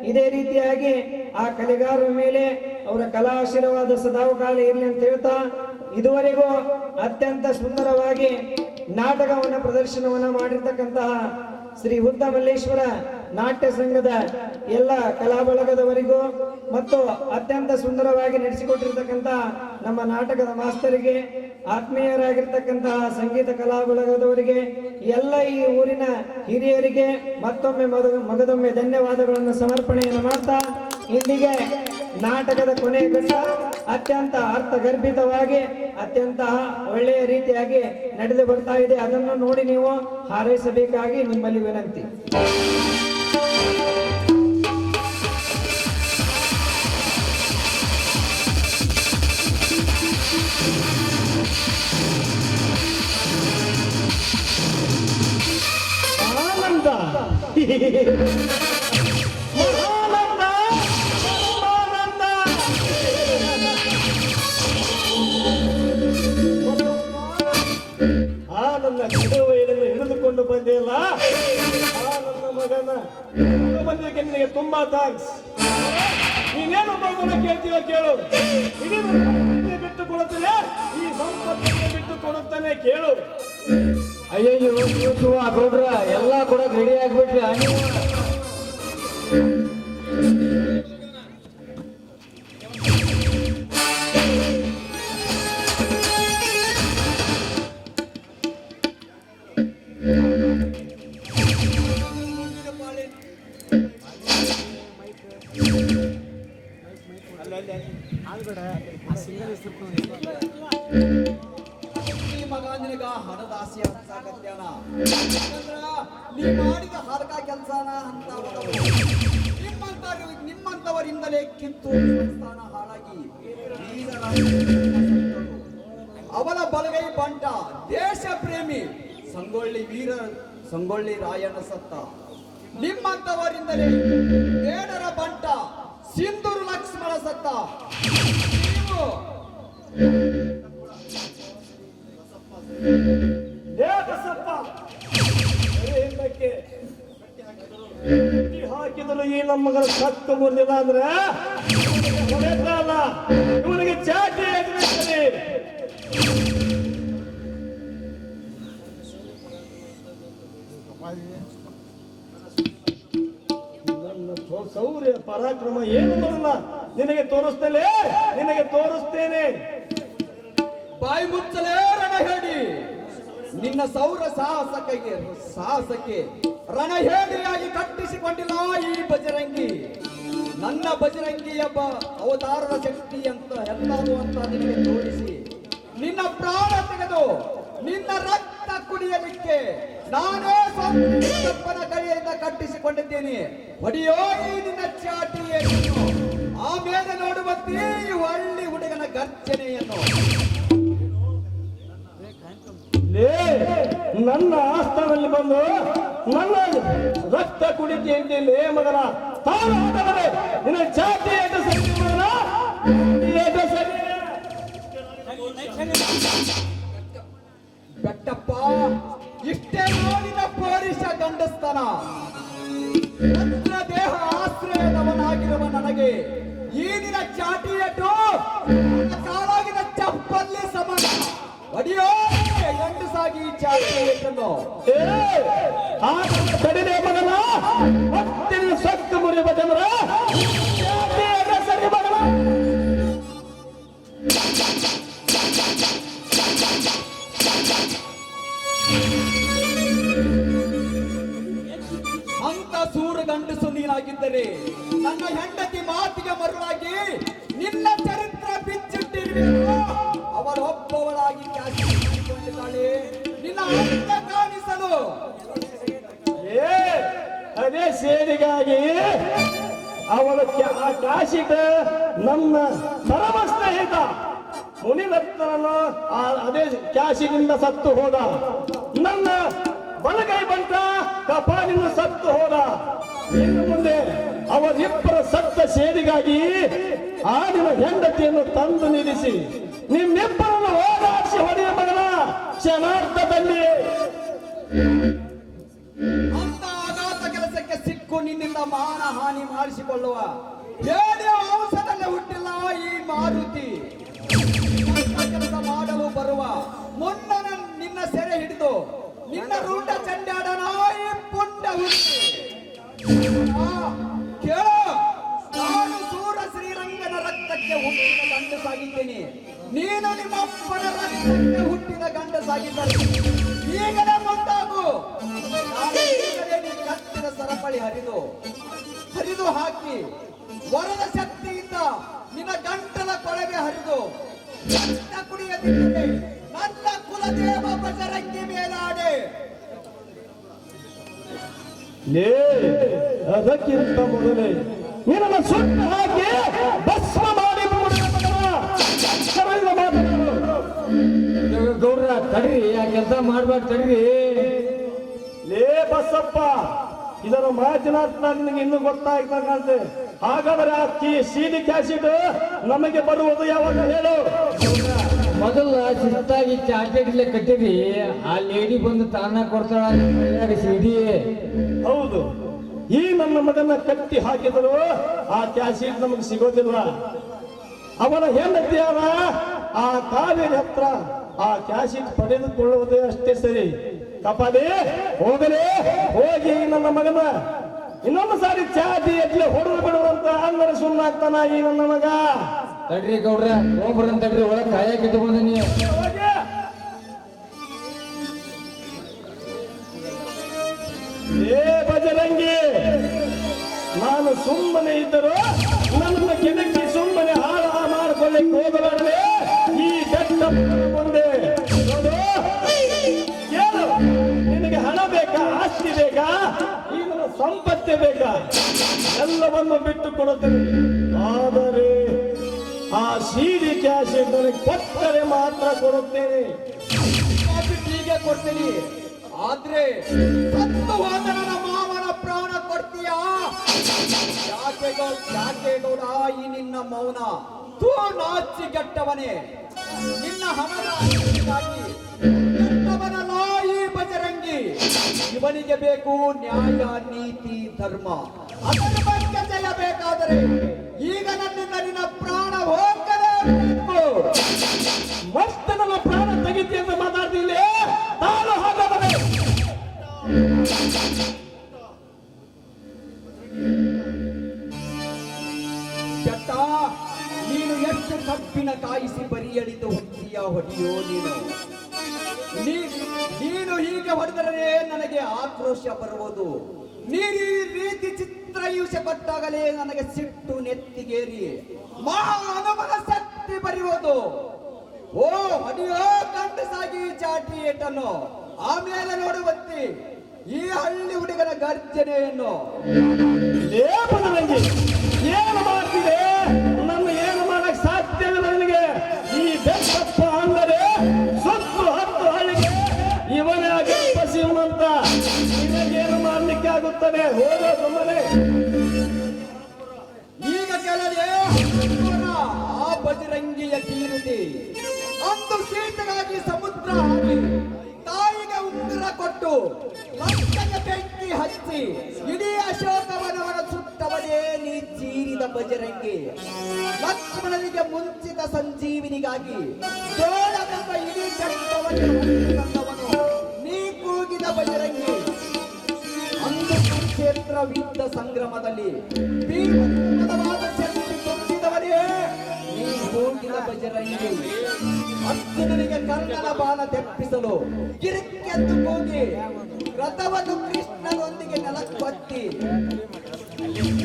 ಇದೇ ರೀತಿಯಾಗಿ ಆ ಕಲೆಗಾರರ ಮೇಲೆ ಅವರ ಕಲಾ ಆಶೀರ್ವಾದ ಸದಾಕಾಲ ಇರಲಿ ಅಂತ ಹೇಳ್ತಾ ಇದುವರೆಗೂ ಅತ್ಯಂತ ಸುಂದರವಾಗಿ ನಾಟಕವನ್ನ ಪ್ರದರ್ಶನವನ್ನ ಮಾಡಿರ್ತಕ್ಕಂತಹ ಶ್ರೀ ಹುತ್ತ ಮಲ್ಲೇಶ್ವರ ನಾಟ್ಯ ಸಂಘದ ಎಲ್ಲ ಕಲಾ ಬಳಗದವರಿಗೂ ಮತ್ತು ಅತ್ಯಂತ ಸುಂದರವಾಗಿ ನಡೆಸಿಕೊಟ್ಟಿರ್ತಕ್ಕಂಥ ನಮ್ಮ ನಾಟಕದ ಮಾಸ್ತರಿಗೆ, ಆತ್ಮೀಯರಾಗಿರ್ತಕ್ಕಂತಹ ಸಂಗೀತ ಕಲಾ ಬಳಗದವರಿಗೆ, ಎಲ್ಲ ಈ ಊರಿನ ಹಿರಿಯರಿಗೆ ಮತ್ತೊಮ್ಮೆ ಮಗದೊಮ್ಮೆ ಧನ್ಯವಾದಗಳನ್ನು ಸಮರ್ಪಣೆಯನ್ನು ಮಾಡ್ತಾ ಇಲ್ಲಿಗೆ ನಾಟಕದ ಕೊನೆಯ ಘಟ್ಟ ಅತ್ಯಂತ ಅರ್ಥಗರ್ಭಿತವಾಗಿ ಅತ್ಯಂತ ಒಳ್ಳೆಯ ರೀತಿಯಾಗಿ ನಡೆದು ಬರ್ತಾ ಇದೆ. ಅದನ್ನು ನೋಡಿ ನೀವು ಹಾರೈಸಬೇಕಾಗಿ ನಿಮ್ಮಲ್ಲಿ ವಿನಂತಿ. ಆನಂದ ನನ್ನ ಗಿಡವೈರನ್ನು ಹಿಡಿದುಕೊಂಡು ಬಂದಿಲ್ಲ. ನನ್ನ ಮಗನ ಬಂದಿದ್ದಕ್ಕೆ ನಿನಗೆ ತುಂಬಾ ಥ್ಯಾಂಕ್ಸ್. ನೀನೇನು ಬೈಗುಣ ಕೇಳ್ತೀವ ಕೇಳು. ಇಡೀ ಬಿಟ್ಟು ಕೊಡುತ್ತೇನೆ, ಈ ಸಂಪತ್ತನ್ನು ಬಿಟ್ಟು ಕೊಡುತ್ತಾನೆ ಕೇಳು. ಅಯ್ಯಯ್ಯೋ ಗೌಡ್ರ ಎಲ್ಲ ಕೂಡ ರೆಡಿ ಆಗ್ಬಿಟ್ರಿ. ನಿನಗ ಹಣದಾಸೆ ಸಾಕತ್ಯಾನ. ನೀ ಮಾಡಿದ ಹರಕ ಕೆಲಸನ ಅಂತ ನಿಮ್ಮಂತವರಿಂದಲೇ ಕಿತ್ತೂರು ಸಂಸ್ಥಾನ ಹಾಳಾಗಿ ಅವನ ಬಲಗೈ ಬಂಟ ದೇಶ ಪ್ರೇಮಿ ಸಂಗೊಳ್ಳಿ ರಾಯಣ್ಣ ಸತ್ತ. ನಿಮ್ಮಂತವರಿಂದಲೇ ಬೇಡರ ಬಂಟ ಸಿಂಧೂರು ಲಕ್ಷ್ಮಣ ಸತ್ತ. ಹಾಕಿದ್ರು ಈ ನಮ್ಮ ಮಗಳ ಸತ್ತು ಮುರಿದಿಲ್ಲ ಅಂದ್ರೆ ಇವನಿಗೆ ಚಾಟಿ ಎದುರಿಸ್ತಾರೆ. ಶೌರ್ಯ ಪರಾಕ್ರಮ ಏನು ಬರಲ್ಲ ನಿನಗೆ ತೋರಿಸ್ತೇನೆ. ಬಾಯಿ ಮುಚ್ಚಲೇ ರಣಹೇಡಿ, ನಿನ್ನ ಸೌರ ಸಾಹಸಕ್ಕೆ ರಣಹೇಡಿಯಾಗಿ ಕಟ್ಟಿಸಿಕೊಂಡಿಲ್ಲ ಈ ಬಜರಂಗಿ. ನನ್ನ ಬಜರಂಗಿ ಎಂಬ ಅವತಾರದ ಶಕ್ತಿ ಅಂತ ಎಲ್ಲದು ಅಂತ ನಿನಗೆ ತೋರಿಸಿ ನಿನ್ನ ಪ್ರಾಣ ತೆಗೆದು ನಿನ್ನ ರಕ್ತ ಕುಡಿಯಲಿಕ್ಕೆ ನಾನೇ ಸ್ವಂತ ಕೈಯಿಂದ ಕಟ್ಟಿಸಿಕೊಂಡಿದ್ದೇನೆ. ಹೊಡೆಯೋ ಈ ನಿನ್ನ ಚಾಟಿಯನ್ನು, ಆಮೇಲೆ ನೋಡುವಂತೆ ಈ ಒಳ್ಳೆ ಹುಡುಗನ ಗರ್ಜನೆಯನ್ನು. ನನ್ನ ಆಸ್ಥಾನದಲ್ಲಿ ಬಂದು ನನ್ನ ರಕ್ತ ಕುಡಿತಿ ಅಂತೇಳಿ ಮಗನ ನಿನ್ನ ಚಾಟಿ ಬೆಟ್ಟಪ್ಪ, ಇಷ್ಟೇ ನೋಡಿದ ಪೋರಿಷ ಗಂಡಸ್ತನ. ದೇಹ ಆಶ್ರಯದವನಾಗಿರುವ ನನಗೆ ಈಗಿನ ಚಾಟಿಯಟ್ಟು ಕಾಲಾಗಿನ ಚಪ್ಪಲ್ಲಿ ಸಮಾನ. ಹೊಡೆಯೋ ಎಂಟು ಸಾಗಿ ಚಾಟಿಯನ್ನು ಕಡಿಮೆ ಮಗನ ಮತ್ತೆ ಸತ್ತು ಮುರಿಯುವ ಜನರ ಸರಿ ಮಗನ. ಅಂತ ಸೂರು ಗಂಡಸು ನೀನಾಗಿದ್ದರೆ ನನ್ನ ಹೆಂಡತಿ ಮಾತಿಗೆ ಮರುಳಾಗಿ ನಿನ್ನ ಚರಿತ್ರ ಬಿಚ್ಚಿಟ್ಟಿರುವೆಯೋ ಅವಳೊಬ್ಬವಳಾಗಿ ಕೊಂಡಿದ್ದಾಳೆ ನಿನ್ನ ಅಂತ ಕಾಣಿಸಲು. ಅದೇ ಸೇರಿಗಾಗಿ ಅವಳ ಕಾಶಿಗ ನನ್ನ ಪರಮ ಸ್ನೇಹಿತ ಮುನಿರತ್ನನು ಅದೇ ಕ್ಯಾಶಿನಿಂದ ಸತ್ತು ಹೋದ. ನನ್ನ ಬಲಗೈ ಬಂಟ ಕಪಾಲಿನ ಸತ್ತು ಹೋದ. ಇನ್ನು ಮುಂದೆ ಅವರಿಬ್ಬರ ಸತ್ತ ಸೇರಿಗಾಗಿ ಆಡಿನ ಹೆಂಡತಿಯನ್ನು ತಂದು ನಿಲ್ಲಿಸಿ ನಿಮ್ಮಿಬ್ಬರನ್ನು ಓಡಾಡಿಸಿ ಹೊಡೆಯ ಮಗನ ಕ್ಷಣಾರ್ಥದಲ್ಲಿ. ಅಂತ ಅಗಾಧ ಕೆಲಸಕ್ಕೆ ಸಿಕ್ಕು ನಿನ್ನಿಂದ ಮಾನ ಹಾನಿ ಮಾಡಿಸಿಕೊಳ್ಳುವ ಬೇರೆ ವಂಶದಲ್ಲೇ ಹುಟ್ಟಿಲ್ಲ ಈ ಮಾರುತಿ. ಕೆಲಸ ಮಾಡಲು ಬರುವ ಮುನ್ನ ನಿನ್ನ ಸೆರೆ ಹಿಡಿದು ನಿನ್ನ ರೂಢ ಚಂಡಾಡನ ಈ ಪುಂಡ ಹುಟ್ಟಿ ಕೇಳು. ನಾನು ಸೂರ ಶ್ರೀರಂಗನ ರಕ್ತಕ್ಕೆ ಹುಟ್ಟಿದ ಗಂಡಸಾಗಿದ್ದೇನೆ, ನೀನು ನಿಮ್ಮಪ್ಪನ ರಕ್ತಕ್ಕೆ ಹುಟ್ಟಿದ ಗಂಡಸಾಗಿದ್ದರೆ ಈಗಲೇ ಮುಂದಾಗು. ಕತ್ತಿನ ಸರಪಳಿ ಹರಿದು ಹಾಕಿ ವರದ ಶಕ್ತಿಯಿಂದ ನಿನ್ನ ಗಂಟಲ ಕೊಳಗೆ ಹರಿದು ರಕ್ತ ಕುಡಿಯದಿದ್ದರೆ ನನ್ನ ಕುಲದೇವ ಬಜರಂಗಿ ಮೇಲಾಡೆ. ಅದಕ್ಕಿಂತ ಮೊದಲೇ ನಿನ್ನ ಸುಟ್ಟು ಹಾಕಿ ಭಸ್ಮ ಮಾಡಿ ಗೌಡ್ರ ತಡ್ರಿ, ಆ ಕೆಲಸ ಮಾಡ್ಬಾರ್ದು ತಡ್ರಿ. ಬಸಪ್ಪ, ಇದರ ಮಾತಿನಾರ್ಥ ನಿನಗೆ ಇನ್ನೂ ಗೊತ್ತಾಗ್ತಾ ಕಾಣ್ತೆ. ಹಾಗಾದ್ರೆ ಆ ಸೀದಿ ಕ್ಯಾಸಿಡ್ ನಮಗೆ ಬರುವುದು ಯಾವಾಗ ಹೇಳು? ಮೊದಲ ಶಿಸ್ತಾಗಿ ಚಾಕೆಟ್ಲೆ ಕಟ್ಟಿರಿ, ಆ ಲೇಡಿ ಬಂದು ತಾನ ಕೊಡ್ತಾಳ ಸಿಡಿ. ಹೌದು, ಈ ನನ್ನ ಮಗನ ಕಟ್ಟಿ ಹಾಕಿದರು ಆ ಕ್ಯಾಸಿಡ್ ನಮಗೆ ಸಿಗೋದಿಲ್ಲ. ಅವನ ಹೆಂಡತಿಯಾದ ಆ ಕಾವೇರಿ ಹತ್ರ ಆ ಕ್ಯಾಸಿಡ್ ಪಡೆದುಕೊಳ್ಳುವುದೇ ಅಷ್ಟೇ ಸರಿ. ಕಪಾಲಿ ಹೋಗಿ ನನ್ನ ಮಗನ ಇನ್ನೊಂದು ಸಾರಿ ಚಾಟಿ ಎಟ್ಲೆ ಹೊಡೆದು ಬಿಡುವಂತ ಅಂದ್ರೆ ಸುಮ್ಮನಾಗ್ತಾನ ಈ ನನ್ನ ಮಗ. ತಡ್ರಿ ಗೌಡ್ರ, ಹೋಗ್ಬರಂತ ತಡ್ರಿ, ಒಳಗೆ ಕಾಯಕ್ಕೆ ಇಟ್ಕೊಂಡು ನೀವು. ಬಜರಂಗಿ, ನಾನು ಸುಮ್ಮನೆ ಇದ್ದರು ನನ್ನ ಕೆಣಕಿ ಸುಮ್ಮನೆ ಹಾಳ ಮಾಡಿಕೊಳ್ಳಿಕ್ಕೆ ಹೋಗಬಾರದೆ. ಈ ಬೆಟ್ಟ ಮುಂದೆ ನಿನಗೆ ಹಣ ಬೇಕಾ, ಆಸ್ತಿ ಬೇಕಾ, ಈ ನನ್ನ ಸಂಪತ್ತೇ ಬೇಕಾ? ಎಲ್ಲವನ್ನು ಬಿಟ್ಟು ಕೊಡುತ್ತೇನೆ. ಆದರೆ ಆ ಸಿಡಿ ಕ್ಯಾಶ್ ನನಗೆ ಕೊಟ್ಟರೆ ಮಾತ್ರ ಕೊಡುತ್ತೇನೆ. ಹೀಗೆ ಕೊಡ್ತೀನಿ, ಆದ್ರೆ ಸತ್ತು ಹೋದ ನನ್ನ ಮಾವನ ಪ್ರಾಣ ಕೊಡ್ತೀಯಾ? ಯಾಕೆ ಗೌಡ ಈ ನಿನ್ನ ಮೌನ? ತೂ ನಾಚಿಗೆಟ್ಟವನೇ, ನಿನ್ನ ಹಣದ ಆಸೆಗಾಗಿ ಕೆಟ್ಟವನಲ್ಲ ಈ ಬಜರಂಗಿ. ಇವನಿಗೆ ಬೇಕು ನ್ಯಾಯ, ನೀತಿ, ಧರ್ಮ. ಅಧರ್ಮಕ್ಕೆ ಜಯಬೇಕಾದರೆ ಈಗ ನನ್ನಿಂದ ನಿನ್ನ ಪ್ರಾಣ ಹೋಗಲೇಬೇಕು. ಮತ್ತೆ ನಮ್ಮ ಪ್ರಾಣ ತೆಗಿತಿ ಅಂತ ಮಾತಾಡ್ತಿಲ್ಲ. ನಾನು ಹೋಗಬಾರೆ. ಕೆಟ್ಟ, ನೀನು ಎಷ್ಟು ಕಬ್ಬಿನ ಕಾಯಿಸಿ ಬರಿಯಡಿದು ಹೊಡೆಯೋ ನೀನು ಹೀಗೆ ಹೊಡೆದರೆ ನನಗೆ ಆಕ್ರೋಶ ಬರುವುದು. ನೀನು ಈ ರೀತಿ ಚಿತ್ರಹಿಂಸೆ ಕೊಟ್ಟಾಗಲೇ ನನಗೆ ಸಿಟ್ಟು ನೆತ್ತಿಗೇರಿ ಮಹಾನುಭವ ಶಕ್ತಿ ಬರೆಯುವುದು. ಓ ಹೊಡೆಯೋ ಗಂಡಸಾಗಿ ಚಾಟಿ ಏಟನ್ನು, ಆಮೇಲೆ ನೋಡುವಂತೆ ಈ ಹಳ್ಳಿ ಹುಡುಗನ ಗರ್ಜನೆಯನ್ನು. ಲೇಪನಂಗೆ ಏನು ಮಾಡ್ತಿದೆ? ನನ್ನ ಏನು ಮಾಡಕ್ ಸಾಧ್ಯವಿಲ್ಲ ನನಗೆ. ಈ ಬೆಕ್ಕಪ್ಪ ಅಂದರೆ ಸುತ್ತು 10 ಹಳ್ಳಿಗೆ ಇವನೇ ಗಪ್ಪಸಿವಂತ. ನಿನಗೇನು ಮಾಡ್ಲಿಕ್ಕೆ ಆಗುತ್ತದೆ? ಹೋಗೋ ಸುಮ್ಮನೆ. ಈಗ ಕೆಲವೇ ಆ ಬಜರಂಗಿಯ ಕೀರುತಿ ಅಂದು ಸೀತೆಗಾಗಿ ಸಮುದ್ರ ಹಾಕಿ ತಾಯಿಗೆ ಉಂಗುರ ಕೊಟ್ಟು ಲಂಕೆಗೆ ಬೆಂಕಿ ಹಚ್ಚಿ ಇಡೀ ಅಶೋಕವನವನ ಸುತ್ತವನೇ ನೀ ಚೀರಿದ ಬಜರಂಗಿ. ಲಕ್ಷ್ಮಣನಿಗೆ ಮುಂಚಿತ ಸಂಜೀವಿನಿಗಾಗಿ ಜೋಳದಿಂದ ಇಡೀ ಬೆಟ್ಟವನ್ನು ತಂದವನು ನೀ ಕೂಗಿದ ಬಜರಂಗಿ. ಅಂದು ಕುರುಕ್ಷೇತ್ರ ಯುದ್ಧ ಸಂಗ್ರಾಮದಲ್ಲಿ ಭೀಮವಾದ ಶಕ್ತಿ ತುಂಬಿದವನೇ ನೀ ಕೂಗಿದ ಬಜರಂಗಿ. ಅರ್ಜುನನಿಗೆ ಕರ್ಣನ ಬಾಣ ತೆಪ್ಪಿಸಲು ಕಿರಿಕೆಂದು ಕೂಗಿ ರಥವನ್ನು ಕೃಷ್ಣನೊಂದಿಗೆ ನೆಲಕ್ಕೊತ್ತಿ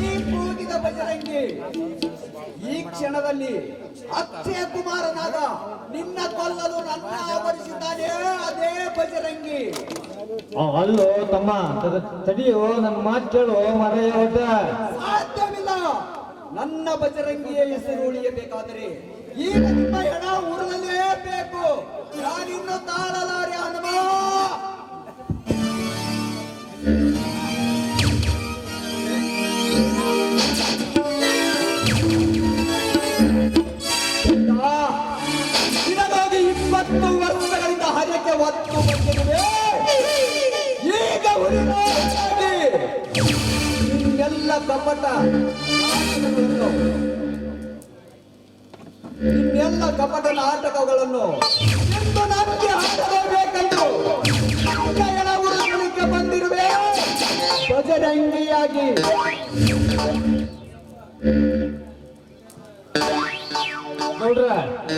ನೀ ಕೂಗಿದ ಬಜರಂಗಿ. ಈ ಕ್ಷಣದಲ್ಲಿ ಅಕ್ಷಯ ಕುಮಾರನಾದ ನಿನ್ನ ಕೊಲ್ಲಲು ನನ್ನ ಆವರಿಸಿದ್ದಾನೆ ಅದೇ ಬಜರಂಗಿ. ಅಲ್ಲೋ ತಮ್ಮ, ತಡಿಯೋ, ನನ್ನ ಮಾತು ಕೇಳು ಮರೆಯ ಹೊಟ್ಟ. ಸಾಧ್ಯವಿಲ್ಲ. ನನ್ನ ಬಜರಂಗಿಯ ಹೆಸರು ಉಳಿಯಬೇಕಾದರೆ ಈಗ ನಿಮ್ಮ ಹೆಣ ಉರುಳಲೇಬೇಕು. ನಾನಿನ್ನು ತಾಳಲಾರೆ ಹನುಮ. ಇದಕ್ಕಾಗಿ 20 ವರ್ಷಗಳಿಂದ ಹರಕೆ ಒತ್ತು ಬಂದಿರುವೆ. ಈಗ ಉರಿದಾಗಿ ನಿನ್ನೆಲ್ಲ ಕಪಟ ನಾಟಕಗಳನ್ನು ಎಂದು ನನಗೆ ಹಾಕಲೇಬೇಕೆಂದು ಉರುಳಿಗೆ ಬಂದಿರುವೆ ಬಜರಂಗಿಯಾಗಿ. ನೋಡ್ರ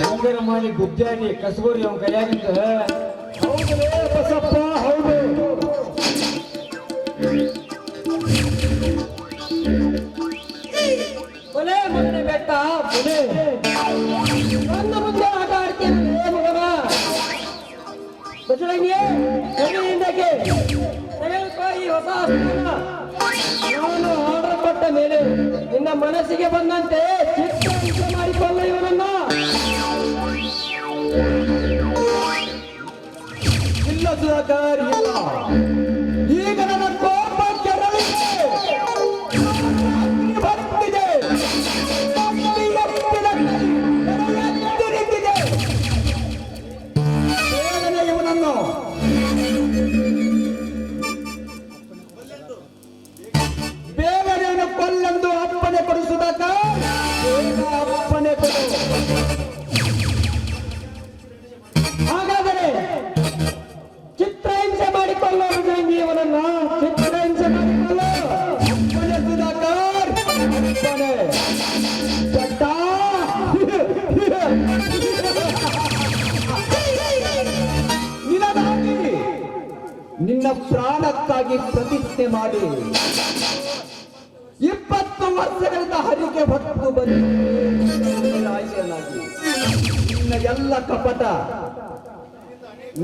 ಹಂಗಾರ ಮಾಡಿ ಗುಜ್ಜಾಡಿ ಕಸಬೂರಿ ಅವನ ಕೈಯಾಗಿಂತ. ಹೌದಲೇ ಬಸಪ್ಪ, ಹೌದು. ಕೊಲೆ ಮಗನ ಬೆಟ್ಟ ಕೊಲೆ. ನನ್ನ ಮುಂದೆ ಆಟ ಆಡ್ತೇನೆ ಮಗನ. ಬಸವಣ್ಣ ಹಿಂದಕ್ಕೆ ತೆಗೆದುಕೋ ಈ ಹೊಸ ಅಸ್ತ್ರನ. ನಾನು ಆರ್ಡರ್ ಕೊಟ್ಟ ಮೇಲೆ ನಿನ್ನ ಮನಸ್ಸಿಗೆ ಬಂದಂತೆ ಚಿತ್ರ ಮಾಡಿಕೊಳ್ಳ ಇವನನ್ನ. ಇಲ್ಲ ಸುಧಾಕರ್, ಇಲ್ಲ. ಈಗ ನನ್ನ ಕೋಪ ಕೆರಳಿದೆ, ಬರ್ತಿದೆ. ಬೇಗನೆ ಇವನನ್ನು ಬೇಗನೆ ಕೊಲ್ಲೆಂದು ಅಪ್ಪನೆ ಕೊಡು ಸುಧಾಕರ್, ಅಪ್ಪನೆ ಕೊಡು. ಹಾಗಾದರೆ ಚಿತ್ರಹಿಂಸೆ ಮಾಡಿಕೊಳ್ಳೋ ಇವನನ್ನ. ಚಿತ್ರಹಿಂಸೆ ಮಾಡಿಕೊಳ್ಳೋ ಅಪ್ಪನೆ ಸುಧಾಕರ್, ಅಪ್ಪನೆ. ಬೆಟ್ಟ. ನಿನಗಾಗಿ ನಿನ್ನ ಪ್ರಾಣಕ್ಕಾಗಿ ಪ್ರತಿಜ್ಞೆ ಮಾಡಿ 20 ವರ್ಷಗಳಿಂದ ಹರಿಕೆ ಹೊತ್ತು ಬಂದಿರಾಯಿಸಲಾಗಿ ನಿನ್ನ ಎಲ್ಲ ಕಪಟ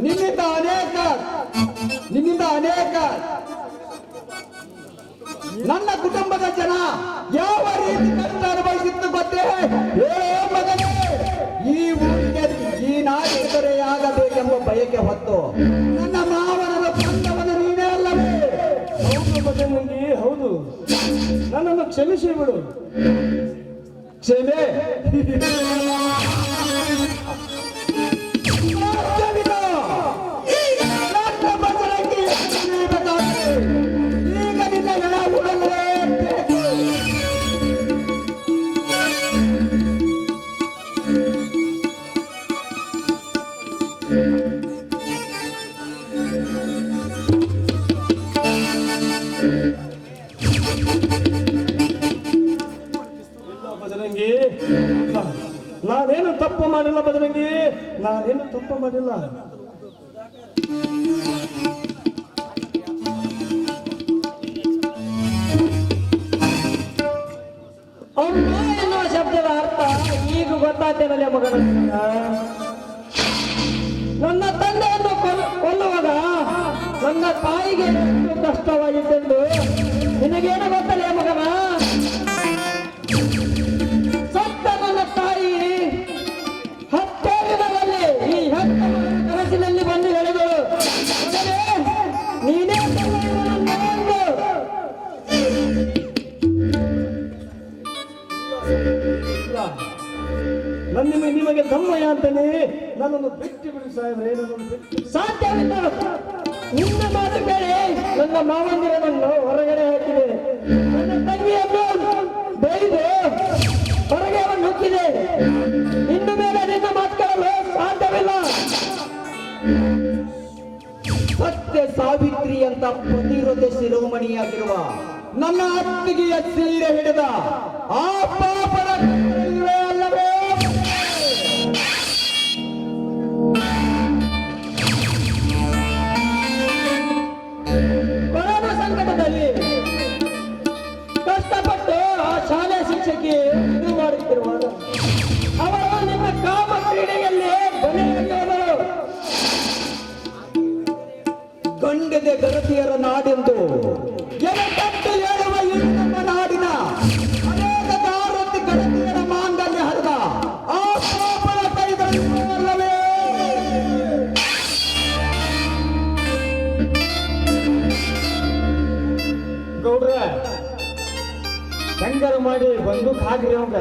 ನಿನ್ನಿಂದ ಅನೇಕ ನನ್ನ ಕುಟುಂಬದ ಜನ ಯಾವ ರೀತಿ ಕಷ್ಟ ಅನುಭವಿಸಿದ್ದು ಗೊತ್ತೇ? ಏ ಮಗನೇ, ಈ ಊರಿಗೆ ಈ ನಾಡಿಗೆ ದೊರೆಯಾಗಬೇಕೆಂಬ ಬಯಕೆ ಹೊತ್ತು ನನ್ನ ಮಾವನ ಬಂದವನು ನೀನೇ ಅಲ್ಲವೇ? ಹೌದು ಬಜರಂಗಿ, ಹೌದು. ನನ್ನನ್ನು ಕ್ಷಮಿಸಿ ಬಿಡು. ಕ್ಷಮೆ ನನ್ನ ಬಜರಂಗಿ ಈಗ ನಿನ್ನ ಹೆಣ ಉಡಲೇಬೇಕು. ಬಜರಂಗಿ, ನಾನೇನು ತಪ್ಪು ಮಾಡಿಲ್ಲ ಬಜರಂಗಿ, ನಾನೇನು ತಪ್ಪು ಮಾಡಿಲ್ಲ. ಅಮ್ಮ ಎನ್ನುವ ಶಬ್ದದ ಅರ್ಥ ಈಗ ಗೊತ್ತಾಗ್ತೇನಲ್ಲ ಮಗನ. ನನ್ನ ತಂದೆಯನ್ನು ಕೊಲ್ಲುವಾಗ ನನ್ನ ತಾಯಿಗೆ ಎಷ್ಟು ಕಷ್ಟವಾಗಿತ್ತೆಂದು ನಿನಗೇನು ಗೊತ್ತಲ್ಲ ಮಗನ? ಸತ್ತ ನನ್ನ ತಾಯಿ ಹತ್ತೇರಿನಲ್ಲಿ ಈ ಕನಸಿನಲ್ಲಿ ಬಂದು ಹೇಳಿದಳು, ಮಗನೇ, ನೀನೇ ನನ್ನನ್ನು. ನಿಮಗೆ ತಮ್ಮಯ್ಯ ಅಂತಾನೆ ನನ್ನನ್ನು ಬಿಟ್ಟು ಬಿಡಿ ಸಾಹೇಬ್ರೆ, ನನ್ನನ್ನು ಬಿಟ್ಟು. ಸಾಧ್ಯವಿಲ್ಲ. ನಿನ್ನ ಮಾತು ಕೇಳಿ ನನ್ನ ಮಾವಂದಿರನನ್ನು ಹೊರಗಡೆ ಹಾಕಿದೆ. ನನ್ನ ತಂಗಿಯನ್ನು ಬೈದು ಹೊರಗೆ ಅವನು ನುಗ್ಗಿದೆ. ಇನ್ನು ಮೇಲೆ ನಿನ್ನ ಮಾತು ಕೇಳಲು ಸಾಧ್ಯವಿಲ್ಲ. ಸತ್ಯ ಸಾವಿತ್ರಿ ಅಂತ ಪತಿವ್ರತೆ ಶಿರೋಮಣಿಯಾಗಿರುವ ನನ್ನ ಅತ್ತಿಗೆಯ ಸೀರೆ ಹಿಡಿದ ಆ ಪಾಪದ ಇವೆ ಅಲ್ಲವೇ? ಕೊರೋನಾ ಸಂಕಟದಲ್ಲಿ ಕಷ್ಟಪಟ್ಟು ಆ ಶಾಲೆ ಶಿಕ್ಷಕಿ ಇದು ಮಾಡುತ್ತಿರುವಾಗ ಅವರು ನಿಮ್ಮ ಕಾಮ ಕ್ರೀಡೆಯಲ್ಲಿ ಬಲಿಯಾಗಿರುವರು. ಗಂಡದೆ ಗರತಿಯರ ನಾಡೆಂದು ಎಡಕಟ್ಟು ಹೇಳುವ ಈ ನಮ್ಮ ನಾಡಿನ ಅನೇಕ ದಾರತಿ ಗರತಿಯರ ಮಾಂಗಲ್ಯ ಹರಿದ ಆ ಪಾಪದ ಕೈಗಳಲ್ಲವೇ? ಗೌಡ್ರ ಹೆಂಗಾರ ಮಾಡಿ ಬಂದೂಕ್ ಹಾಕ್ರಿ ಅವಂಗ.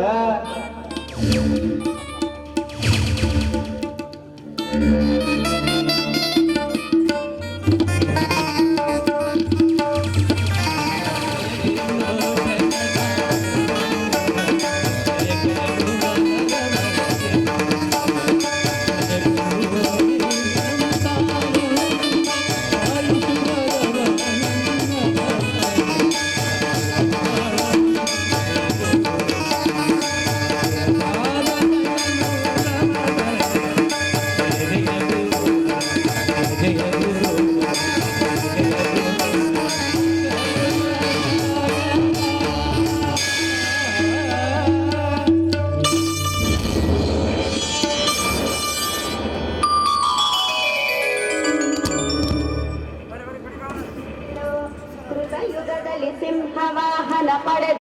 ಕೃತಯುಗದಲ್ಲಿ ಸಿಂಹವಾಹನ ಪಡೆದ